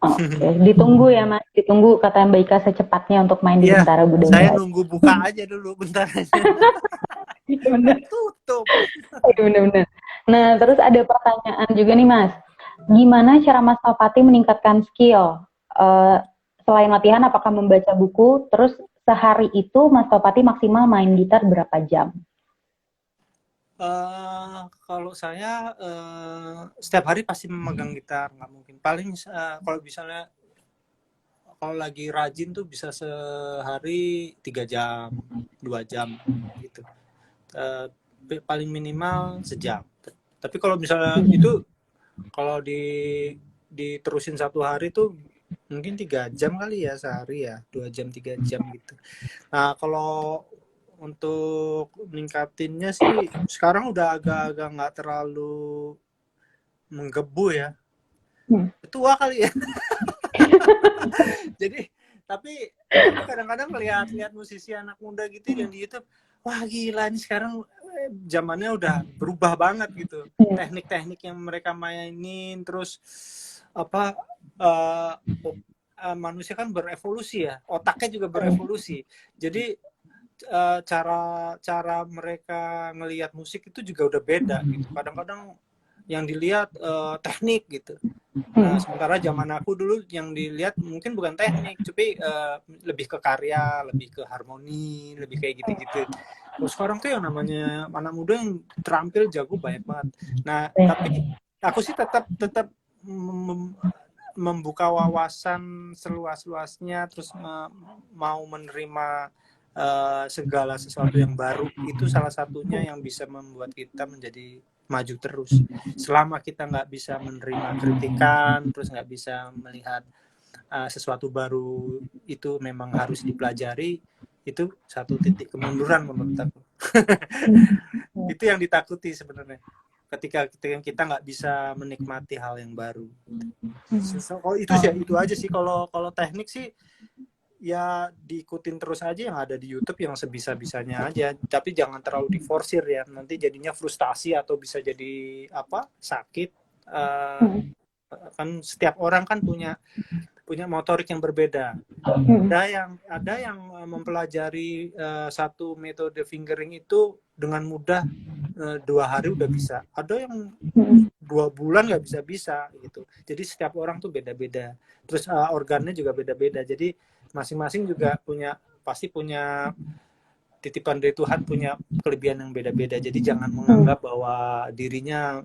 Oke, ditunggu ya Mas, ditunggu kata Mbak Ika secepatnya untuk main di Iya, Bentara saya Budaya. nunggu buka aja dulu bentar aja. Iya Kan bener, tutup. iya bener-bener. Nah, terus ada pertanyaan juga nih Mas, gimana cara Mas Topati meningkatkan skill? Eh, Selain latihan, apakah membaca buku? Terus sehari itu Mas Topati maksimal main gitar berapa jam? Kalau saya setiap hari pasti memegang gitar, nggak mungkin. Paling kalau misalnya kalau lagi rajin tuh bisa sehari 3 jam, 2 jam gitu. Uh, Paling minimal sejam. Tapi kalau misalnya itu kalau diterusin satu hari tuh mungkin 3 jam kali ya sehari ya, 2 jam 3 jam gitu. Nah kalau untuk ningkatinnya sih sekarang udah agak-agak nggak terlalu menggebu ya, tua kali ya. Jadi tapi kadang-kadang lihat musisi anak muda gitu yang di YouTube, wah gila ini sekarang zamannya udah berubah banget gitu. Teknik-teknik yang mereka mainin terus apa manusia kan berevolusi ya, otaknya juga berevolusi. Jadi cara mereka ngelihat musik itu juga udah beda gitu. Kadang-kadang yang dilihat teknik gitu. Nah, sementara zaman aku dulu yang dilihat mungkin bukan teknik, tapi lebih ke karya, lebih ke harmoni, lebih kayak gitu-gitu. Kalau sekarang tuh yang namanya anak muda yang terampil jago banyak banget. Nah, tapi aku sih tetap membuka wawasan seluas-luasnya, terus mau menerima segala sesuatu yang baru. Itu salah satunya yang bisa membuat kita menjadi maju terus. Selama kita nggak bisa menerima kritikan, terus nggak bisa melihat sesuatu baru itu memang harus dipelajari, itu satu titik kemunduran menurut aku. Itu yang ditakuti sebenarnya. ketika kita nggak bisa menikmati hal yang baru. Kalau itu sih itu aja sih. Kalau teknik sih ya diikutin terus aja yang ada di YouTube yang sebisa-bisanya aja, tapi jangan terlalu diforsir ya, nanti jadinya frustasi atau bisa jadi sakit. Kan setiap orang kan punya motorik yang berbeda. Ada yang mempelajari satu metode fingering itu dengan mudah 2 hari udah bisa. Ada yang 2 bulan nggak bisa gitu. Jadi setiap orang tuh beda-beda. Terus organnya juga beda-beda. Jadi masing-masing juga pasti punya titipan dari Tuhan, punya kelebihan yang beda-beda. Jadi jangan menganggap bahwa dirinya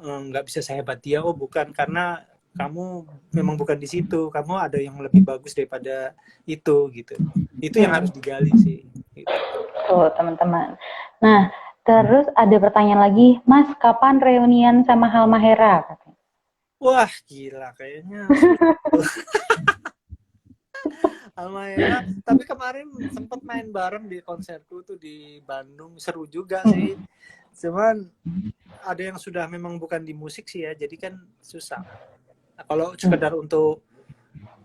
nggak bisa sehebat dia. Oh bukan, karena kamu memang bukan di situ. Kamu ada yang lebih bagus daripada itu gitu. Itu yang harus digali sih. Gitu. Tuh teman-teman. Nah terus ada pertanyaan lagi, Mas kapan reunian sama Halmahera? Wah gila kayaknya. Halmahera, tapi kemarin sempat main bareng di konserku tuh di Bandung, seru juga sih. Cuman ada yang sudah memang bukan di musik sih ya, jadi kan susah. Nah, kalau sekedar untuk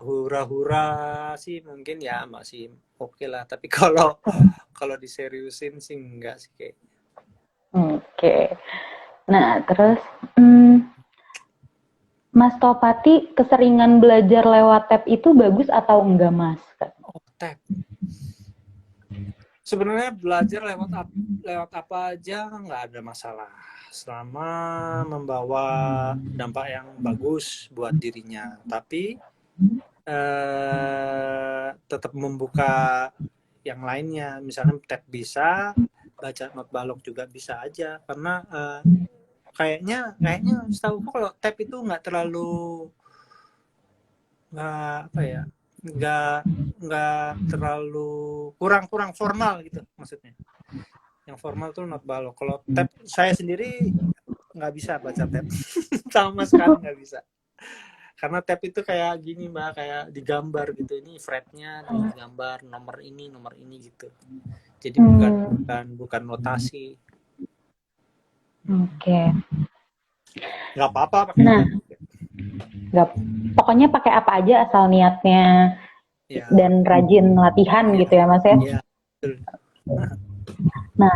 hura-hura sih mungkin ya masih oke lah, tapi kalau diseriusin sih enggak sih kayak. Oke. Nah terus Mas Topati keseringan belajar lewat tab itu bagus atau enggak Mas? Oh, tab. Sebenarnya belajar lewat apa aja nggak ada masalah, selama membawa dampak yang bagus buat dirinya. Tapi tetap membuka yang lainnya. Misalnya tab bisa, baca not balok juga bisa aja. Karena kayaknya setahu aku kalau tab itu nggak terlalu terlalu kurang formal gitu maksudnya. Yang formal tuh not balok. Kalau tab saya sendiri nggak bisa baca tab sama sekali nggak bisa. Karena tab itu kayak gini Mbak, kayak digambar gitu. Ini fretnya digambar nomor ini gitu. Jadi bukan notasi. Oke. Nggak apa-apa pakai tab. Pokoknya pakai apa aja asal niatnya ya. Dan rajin latihan ya. Gitu ya Mas ya. Ya. Nah,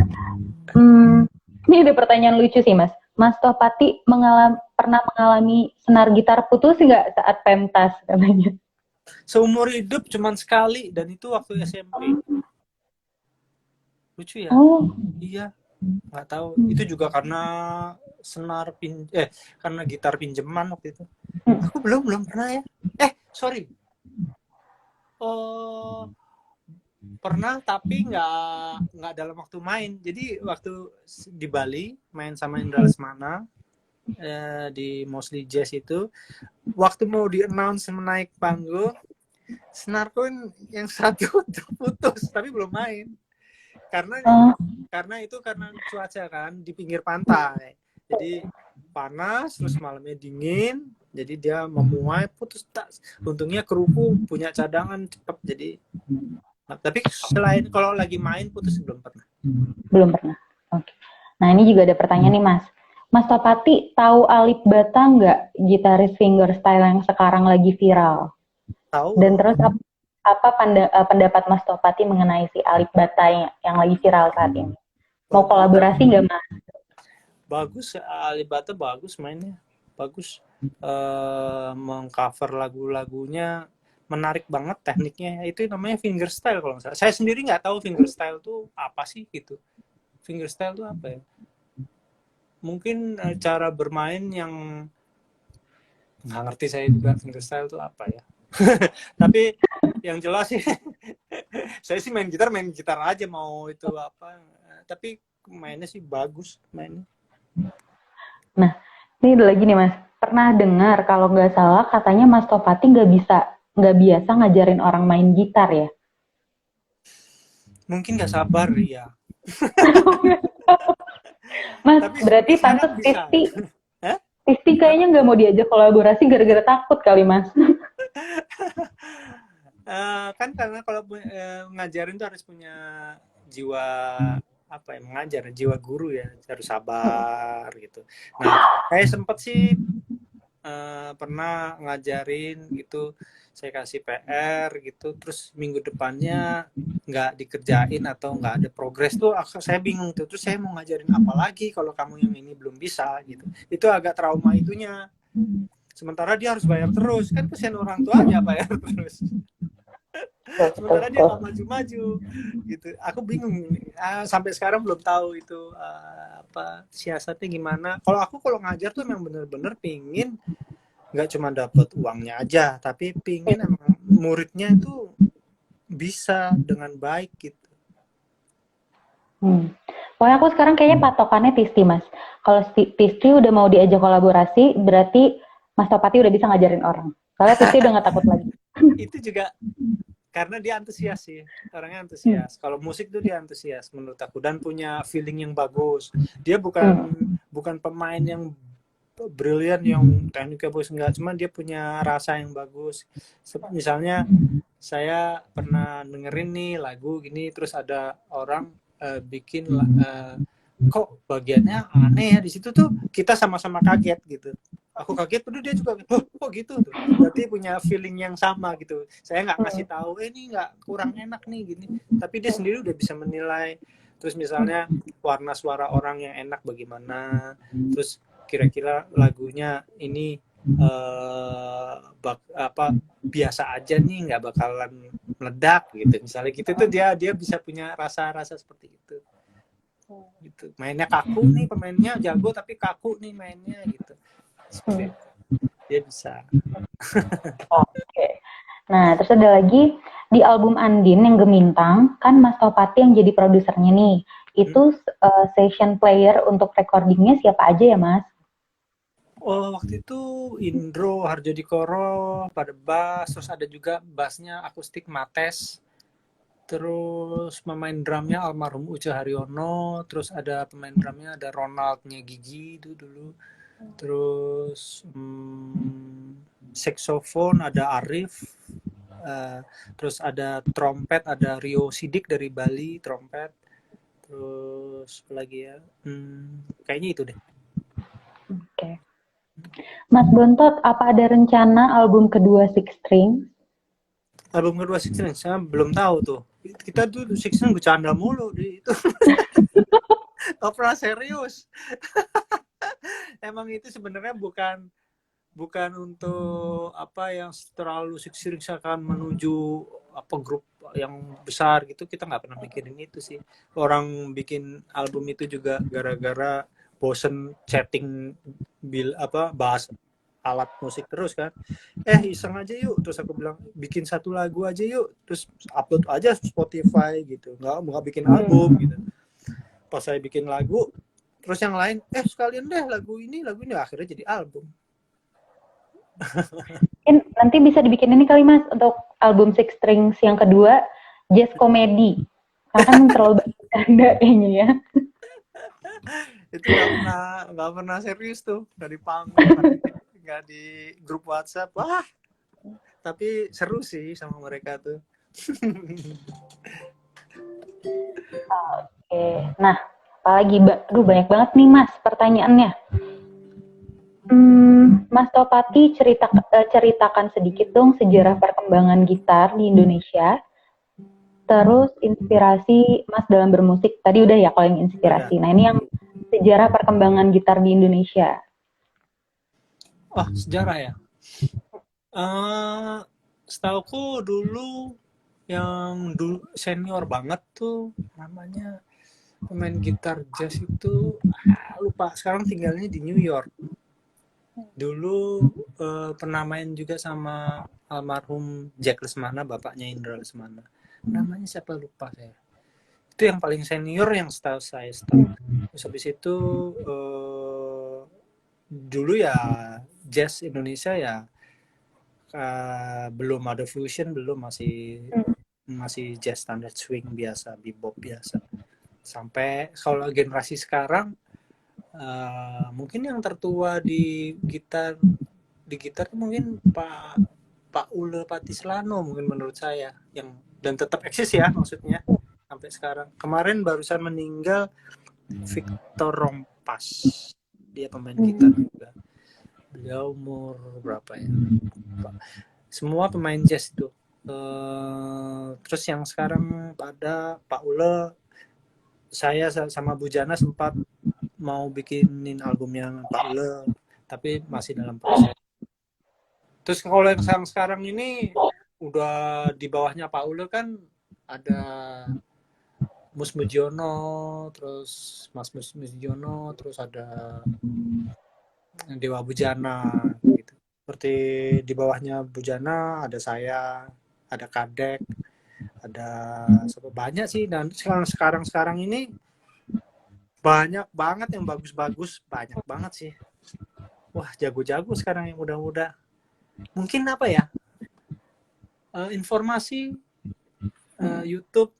ini ada pertanyaan lucu sih Mas. Mas Topati pernah mengalami senar gitar putus nggak saat pentas katanya? Seumur hidup cuman sekali dan itu waktu SMP. Lucu ya? Oh. Iya. Nggak tahu. Itu juga karena karena gitar pinjaman waktu itu. Aku belum pernah ya. Sorry. Oh, pernah tapi nggak dalam waktu main. Jadi waktu di Bali main sama Indra Lesmana di Mostly Jazz itu, waktu mau di-announce menaik panggung, senarku yang satu putus tapi belum main. Karena cuaca kan di pinggir pantai. Jadi panas, terus malamnya dingin, jadi dia memuai putus. Untungnya kruku punya cadangan cepat, jadi. Tapi selain kalau lagi main putus belum pernah. Oke. Nah ini juga ada pertanyaan nih Mas. Mas Topati tahu Alip Ba Ta nggak, gitaris fingerstyle yang sekarang lagi viral? Tahu. Dan terus apa pendapat Mas Topati mengenai si Alip Ba Ta yang lagi viral saat ini? Mau kolaborasi nggak Mas? Bagus, Alip Ba Ta bagus mainnya, bagus. Mengcover lagu-lagunya menarik banget, tekniknya itu namanya fingerstyle kalau nggak salah. Saya sendiri nggak tahu fingerstyle tuh apa sih gitu. Fingerstyle tuh apa ya? Mungkin cara bermain yang nggak ngerti saya juga fingerstyle tuh apa ya. Tapi yang jelas sih saya sih main gitar aja, mau itu apa, tapi mainnya sih bagus mainnya. Nah ini ada lagi nih Mas, pernah dengar kalau nggak salah katanya Mas Topati nggak biasa ngajarin orang main gitar ya? Mungkin nggak sabar ya. Mas tapi berarti pantas Tisti kayaknya nggak mau diajak kolaborasi gara-gara takut kali Mas. Kan karena kalau ngajarin tuh harus punya jiwa apa ya, mengajar, jiwa guru ya, harus sabar gitu. Nah, saya sempat sih pernah ngajarin gitu, saya kasih PR gitu, terus minggu depannya nggak dikerjain atau nggak ada progres tuh, saya bingung tuh, terus saya mau ngajarin apa lagi kalau kamu yang ini belum bisa gitu. Itu agak trauma itunya. Sementara dia harus bayar terus, kan kesian orang tuanya bayar terus. Betul, Sementara dia betul. nggak maju-maju gitu. Aku bingung, sampai sekarang belum tahu itu apa siasatnya gimana. Kalau ngajar tuh memang bener-bener pingin nggak cuma dapat uangnya aja, tapi pingin emang muridnya itu bisa dengan baik gitu. Pokoknya aku sekarang kayaknya patokannya Tisti, Mas. Kalau Tisti udah mau diajak kolaborasi, berarti Mas Topati udah bisa ngajarin orang. Soalnya Tisti udah nggak takut lagi. Itu juga karena dia antusias sih, orangnya antusias. Kalau musik tuh dia antusias menurut aku, dan punya feeling yang bagus. Dia bukan pemain yang brilian yang tekniknya bagus, enggak, cuma dia punya rasa yang bagus. Misalnya saya pernah dengerin nih lagu gini, terus ada orang bikin kok bagiannya aneh ya, di situ tuh kita sama-sama kaget gitu. Aku kaget, padahal dia juga kok gitu tuh. Berarti punya feeling yang sama gitu. Saya nggak ngasih tahu, ini nggak, kurang enak nih gini, tapi dia sendiri udah bisa menilai. Terus misalnya warna suara orang yang enak bagaimana, terus kira-kira lagunya ini biasa aja nih, nggak bakalan meledak gitu misalnya gitu, tuh dia bisa punya rasa-rasa seperti itu gitu. Mainnya kaku nih, pemainnya jago tapi kaku nih mainnya gitu, seperti itu. Dia bisa. Oke. Nah, terus ada lagi di album Andin yang Gemintang, kan Mas Topati yang jadi produsernya nih. Itu session player untuk recordingnya siapa aja ya, Mas? Oh, waktu itu Indro Harjodikoro pada bass, terus ada juga bassnya akustik Mates, terus pemain drumnya almarhum Uca Haryono, terus ada pemain drumnya ada Ronaldnya Gigi itu dulu, terus saxophone ada Arif, terus ada trompet ada Rio Sidik dari Bali trompet, terus lagi ya, kayaknya itu deh. Oke. Mas Bontot, apa ada rencana album kedua Six String? Album kedua Six String saya belum tahu tuh. Kita tuh Six String bercanda mulu di itu. Gak pernah serius. Emang itu sebenarnya bukan untuk apa yang terlalu Six String akan menuju apa grup yang besar gitu, kita nggak pernah mikirin itu sih. Orang bikin album itu juga gara-gara bosen chatting bahas alat musik terus kan, iseng aja yuk, terus aku bilang bikin satu lagu aja yuk, terus upload aja Spotify gitu, nggak bikin album gitu. Pas saya bikin lagu, terus yang lain sekalian deh lagu ini akhirnya jadi album. Mungkin nanti bisa dibikin ini kali Mas, untuk album Six Strings yang kedua, jazz komedi. Karena kan terlalu banyak bercanda kayaknya ya. Itu nggak pernah serius tuh, nggak di panggung, nggak di grup WhatsApp. Wah, tapi seru sih sama mereka tuh. Oke, nah apalagi aduh banyak banget nih Mas pertanyaannya. Mas Topati ceritakan sedikit dong sejarah perkembangan gitar di Indonesia. Terus inspirasi Mas dalam bermusik. Tadi udah ya kalau yang inspirasi. Nah ini yang sejarah perkembangan gitar di Indonesia. Oh, sejarah ya. Setauku dulu yang dulu senior banget tuh namanya pemain gitar jazz itu, lupa sekarang, tinggalnya di New York. Dulu pernah main juga sama almarhum Jack Lesmana, bapaknya Indra Lesmana. Namanya siapa lupa saya. Itu yang paling senior yang setahu saya. Terus habis itu dulu ya jazz Indonesia ya belum ada fusion, belum, masih jazz standar swing biasa, bebop biasa. Sampai kalau generasi sekarang mungkin yang tertua di gitar mungkin Pak Ule Patislano mungkin menurut saya, yang dan tetap eksis ya maksudnya sampai sekarang. Kemarin barusan meninggal Victor Rompas, dia pemain gitar juga. Beliau umur berapa ya? Semua pemain jazz itu. Terus yang sekarang ada Pak Ule, saya sama Bu Jana sempat mau bikinin album yang Pak Ule, tapi masih dalam proses. Terus kalau yang sekarang ini udah di bawahnya Pak Ule kan ada Mus Mujiono, terus Mas Mus Mujiono, terus ada Dewa Bujana gitu. Seperti di bawahnya Bujana ada saya, ada Kadek, ada banyak sih. Dan sekarang ini banyak banget yang bagus-bagus, banyak banget sih. Wah, jago-jago sekarang yang muda-muda. Mungkin apa ya? Informasi YouTube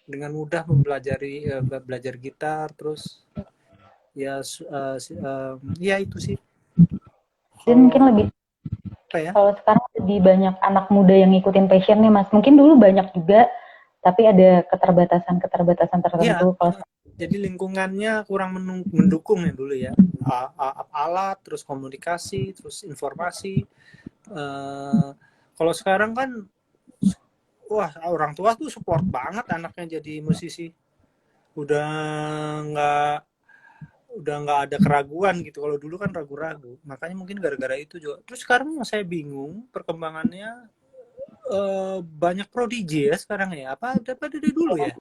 dengan mudah belajar gitar, terus ya itu sih. Dan mungkin lebih apa ya? Kalau sekarang lebih banyak anak muda yang ngikutin passionnya, Mas. Mungkin dulu banyak juga, tapi ada keterbatasan tertentu. Ya, jadi lingkungannya kurang mendukung ya dulu ya. Alat, terus komunikasi, terus informasi. Kalau sekarang kan, wah, orang tua tuh support banget anaknya jadi musisi. Udah nggak ada keraguan gitu. Kalau dulu kan ragu-ragu. Makanya mungkin gara-gara itu juga. Terus sekarang saya bingung perkembangannya, banyak prodigi ya sekarang ya. Apa daripada dari dulu ya?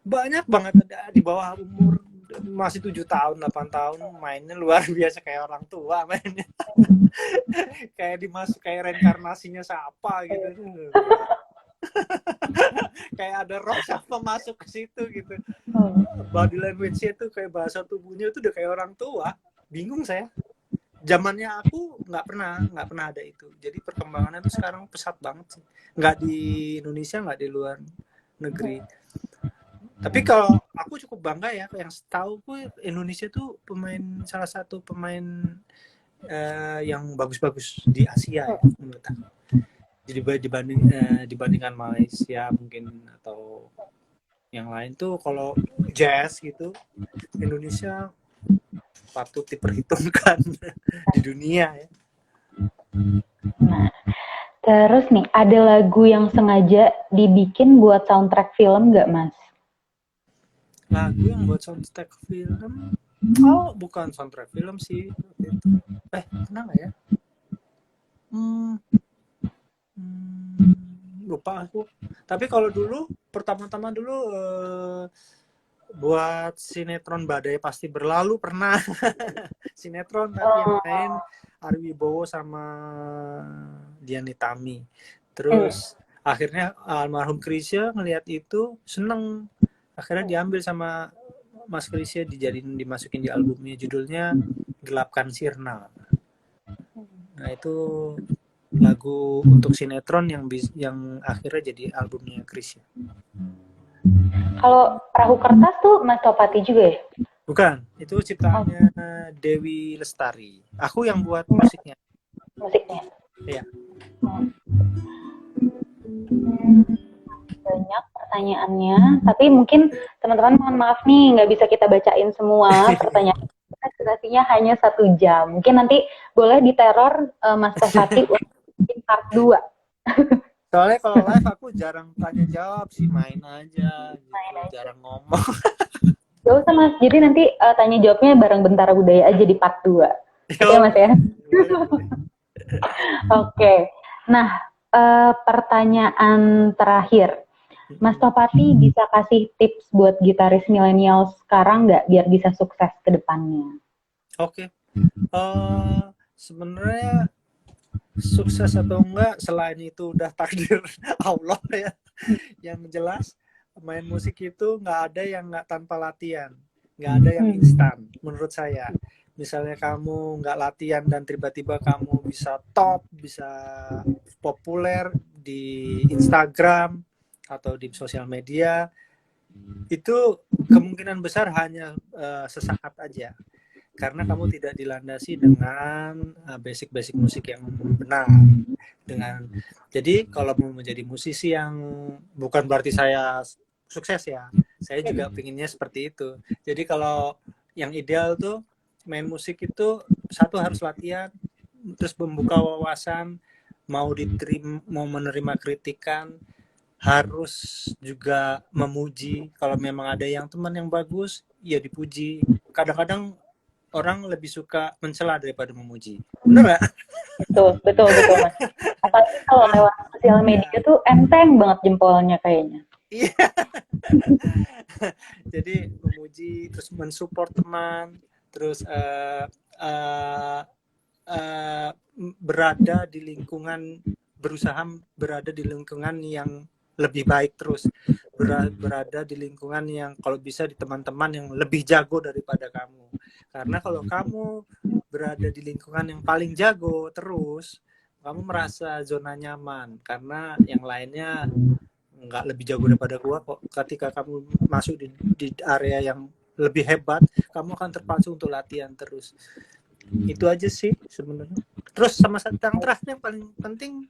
Banyak banget di bawah umur masih 7 tahun, 8 tahun mainnya luar biasa kayak orang tua mainnya. Kayak kayak reinkarnasinya siapa gitu. Kayak ada roh siapa masuk ke situ gitu. Body language-nya tuh kayak bahasa tubuhnya itu udah kayak orang tua. Bingung saya. Zamannya aku nggak pernah ada itu. Jadi perkembangannya tuh sekarang pesat banget sih. Nggak di Indonesia, nggak di luar negeri. Tapi kalau aku cukup bangga ya, yang setahu gue Indonesia tuh salah satu pemain yang bagus-bagus di Asia ya, menurut aku. Jadi dibandingkan Malaysia mungkin atau yang lain tuh, kalau jazz gitu Indonesia patut diperhitungkan di dunia ya. Nah, terus nih, ada lagu yang sengaja dibikin buat soundtrack film nggak, Mas? Lagu yang buat soundtrack film? Oh, bukan soundtrack film sih. Pernah nggak ya? Lupa aku. Tapi kalau dulu, pertama-tama dulu buat sinetron Badai Pasti Berlalu pernah. Sinetron tapi yang main Ari Wibowo sama Dian Nitami. Terus akhirnya almarhum Chrisye ngelihat itu seneng. Akhirnya diambil sama Mas Chrisye, dimasukin di albumnya, judulnya Gelapkan Sirna. Nah, itu lagu untuk sinetron yang akhirnya jadi albumnya Chrisye. Kalau Perahu Kertas tuh Mas Topati juga ya? Bukan, itu ciptaannya Dewi Lestari. Aku yang buat musiknya. Musiknya? Iya. Banyak pertanyaannya, tapi mungkin teman-teman mohon maaf nih, nggak bisa kita bacain semua pertanyaan. Durasinya hanya 1 jam. Mungkin nanti boleh diteror Mas Topati untuk part 2. Soalnya kalau live aku jarang tanya jawab sih, main aja gitu, jarang ngomong. Gak usah Mas, jadi nanti tanya jawabnya bareng Bentara Budaya aja di part 2. Oke Mas ya? Oke. Nah, pertanyaan terakhir. Mas Topati bisa kasih tips buat gitaris milenial sekarang nggak biar bisa sukses ke depannya? Oke. Sebenarnya sukses atau enggak, selain itu udah takdir Allah ya. Yang jelas main musik itu nggak ada yang nggak tanpa latihan, nggak ada yang instan menurut saya. Misalnya kamu nggak latihan dan tiba-tiba kamu bisa top, bisa populer di Instagram atau di sosial media, itu kemungkinan besar hanya sesaat aja, karena kamu tidak dilandasi dengan basic musik yang benar. Jadi kalau mau menjadi musisi yang, bukan berarti saya sukses ya. Saya juga pinginnya seperti itu. Jadi kalau yang ideal tuh main musik itu satu harus latihan, terus membuka wawasan, mau menerima kritikan, harus juga memuji. Kalau memang ada yang teman yang bagus, ya dipuji. Kadang-kadang orang lebih suka mencela daripada memuji. Bener nggak? Betul Mas. Apalagi kalau lewat sosial media tuh enteng banget jempolnya kayaknya. Iya. Jadi memuji, terus mensupport teman, terus berusaha berada di lingkungan yang lebih baik, terus berada di lingkungan yang kalau bisa di teman-teman yang lebih jago daripada kamu. Karena kalau kamu berada di lingkungan yang paling jago terus, kamu merasa zona nyaman karena yang lainnya nggak lebih jago daripada gua kok. Ketika kamu masuk di area yang lebih hebat, kamu akan terpacu untuk latihan terus. Itu aja sih sebenarnya. Terus sama yang terakhir yang paling penting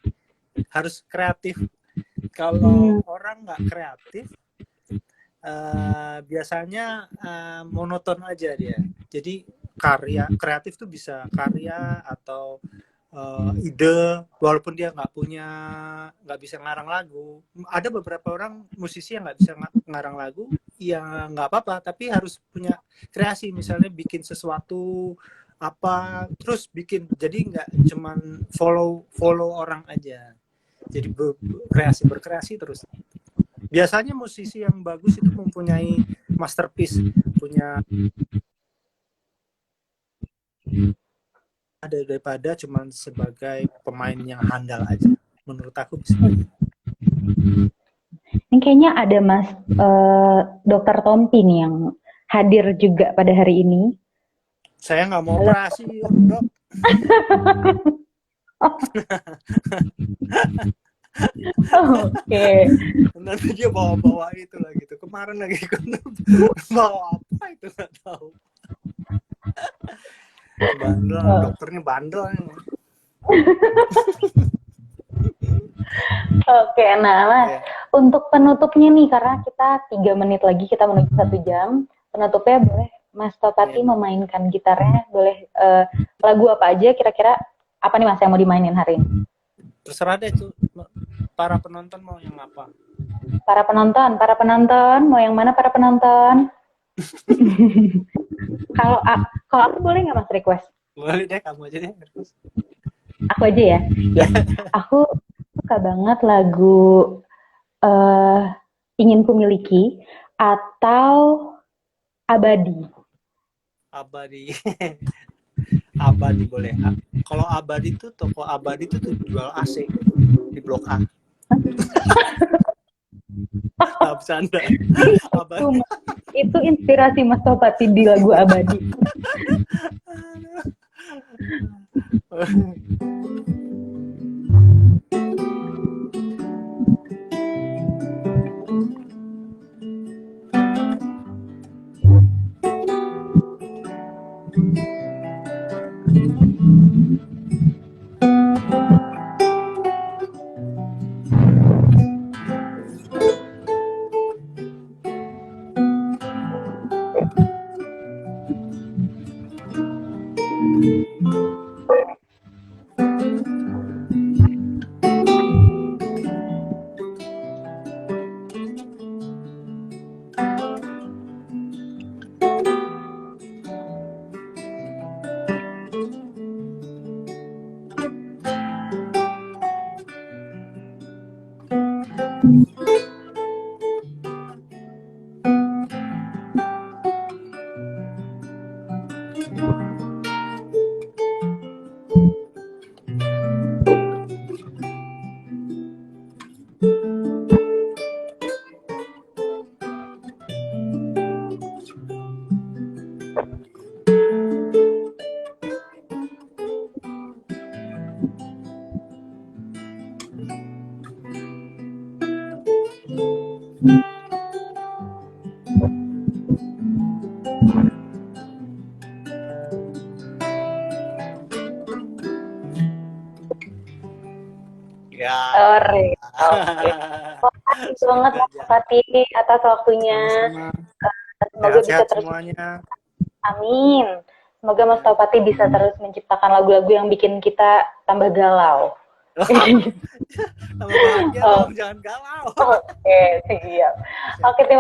harus kreatif. Kalau orang nggak kreatif, biasanya monoton aja dia. Jadi kreatif tuh bisa karya atau ide, walaupun dia nggak bisa ngarang lagu. Ada beberapa orang musisi yang nggak bisa ngarang lagu, ya nggak apa-apa, tapi harus punya kreasi, misalnya bikin sesuatu apa, terus bikin, jadi nggak cuman follow orang aja, jadi berkreasi terus. Biasanya musisi yang bagus itu mempunyai masterpiece, punya ada daripada cuman sebagai pemain yang handal aja. Menurut aku bisa. Ini kayaknya ada Mas Dr. Tompi nih yang hadir juga pada hari ini. Saya nggak mau operasi, Dok. Oke. Nanti dia bawa itu lagi tuh. Kemarin lagi bawa apa itu nggak tahu. Bandel, dokternya bandel. Oke, nah Mas, untuk penutupnya nih, karena kita 3 menit lagi kita menuju 1 jam, penutupnya boleh Mas Topati memainkan gitarnya, boleh lagu apa aja kira-kira, apa nih Mas yang mau dimainin hari ini? Terserah deh tuh, para penonton mau yang apa? Para penonton, mau yang mana para penonton? Kalau aku boleh nggak Mas request? Boleh deh, kamu aja deh. Aku aja ya. Aku suka banget lagu Ingin Ku Miliki atau Abadi. Abadi boleh. Kalau Abadi tuh, toko Abadi tuh jual AC di Blok A. Bercanda. Itu inspirasi Mas Topati di lagu Abadi. Ya. Oke. kasih banget Semoga Mas aja. Fatih atas waktunya. Sama-sama. Semoga bisa Sehat-sehat terus, semuanya. amin. Semoga Mas Ya. Taufati bisa terus menciptakan lagu-lagu yang bikin kita tambah galau. Tambah bahagia Oh, dong, jangan galau. oke, siap. Siap. Oke, terima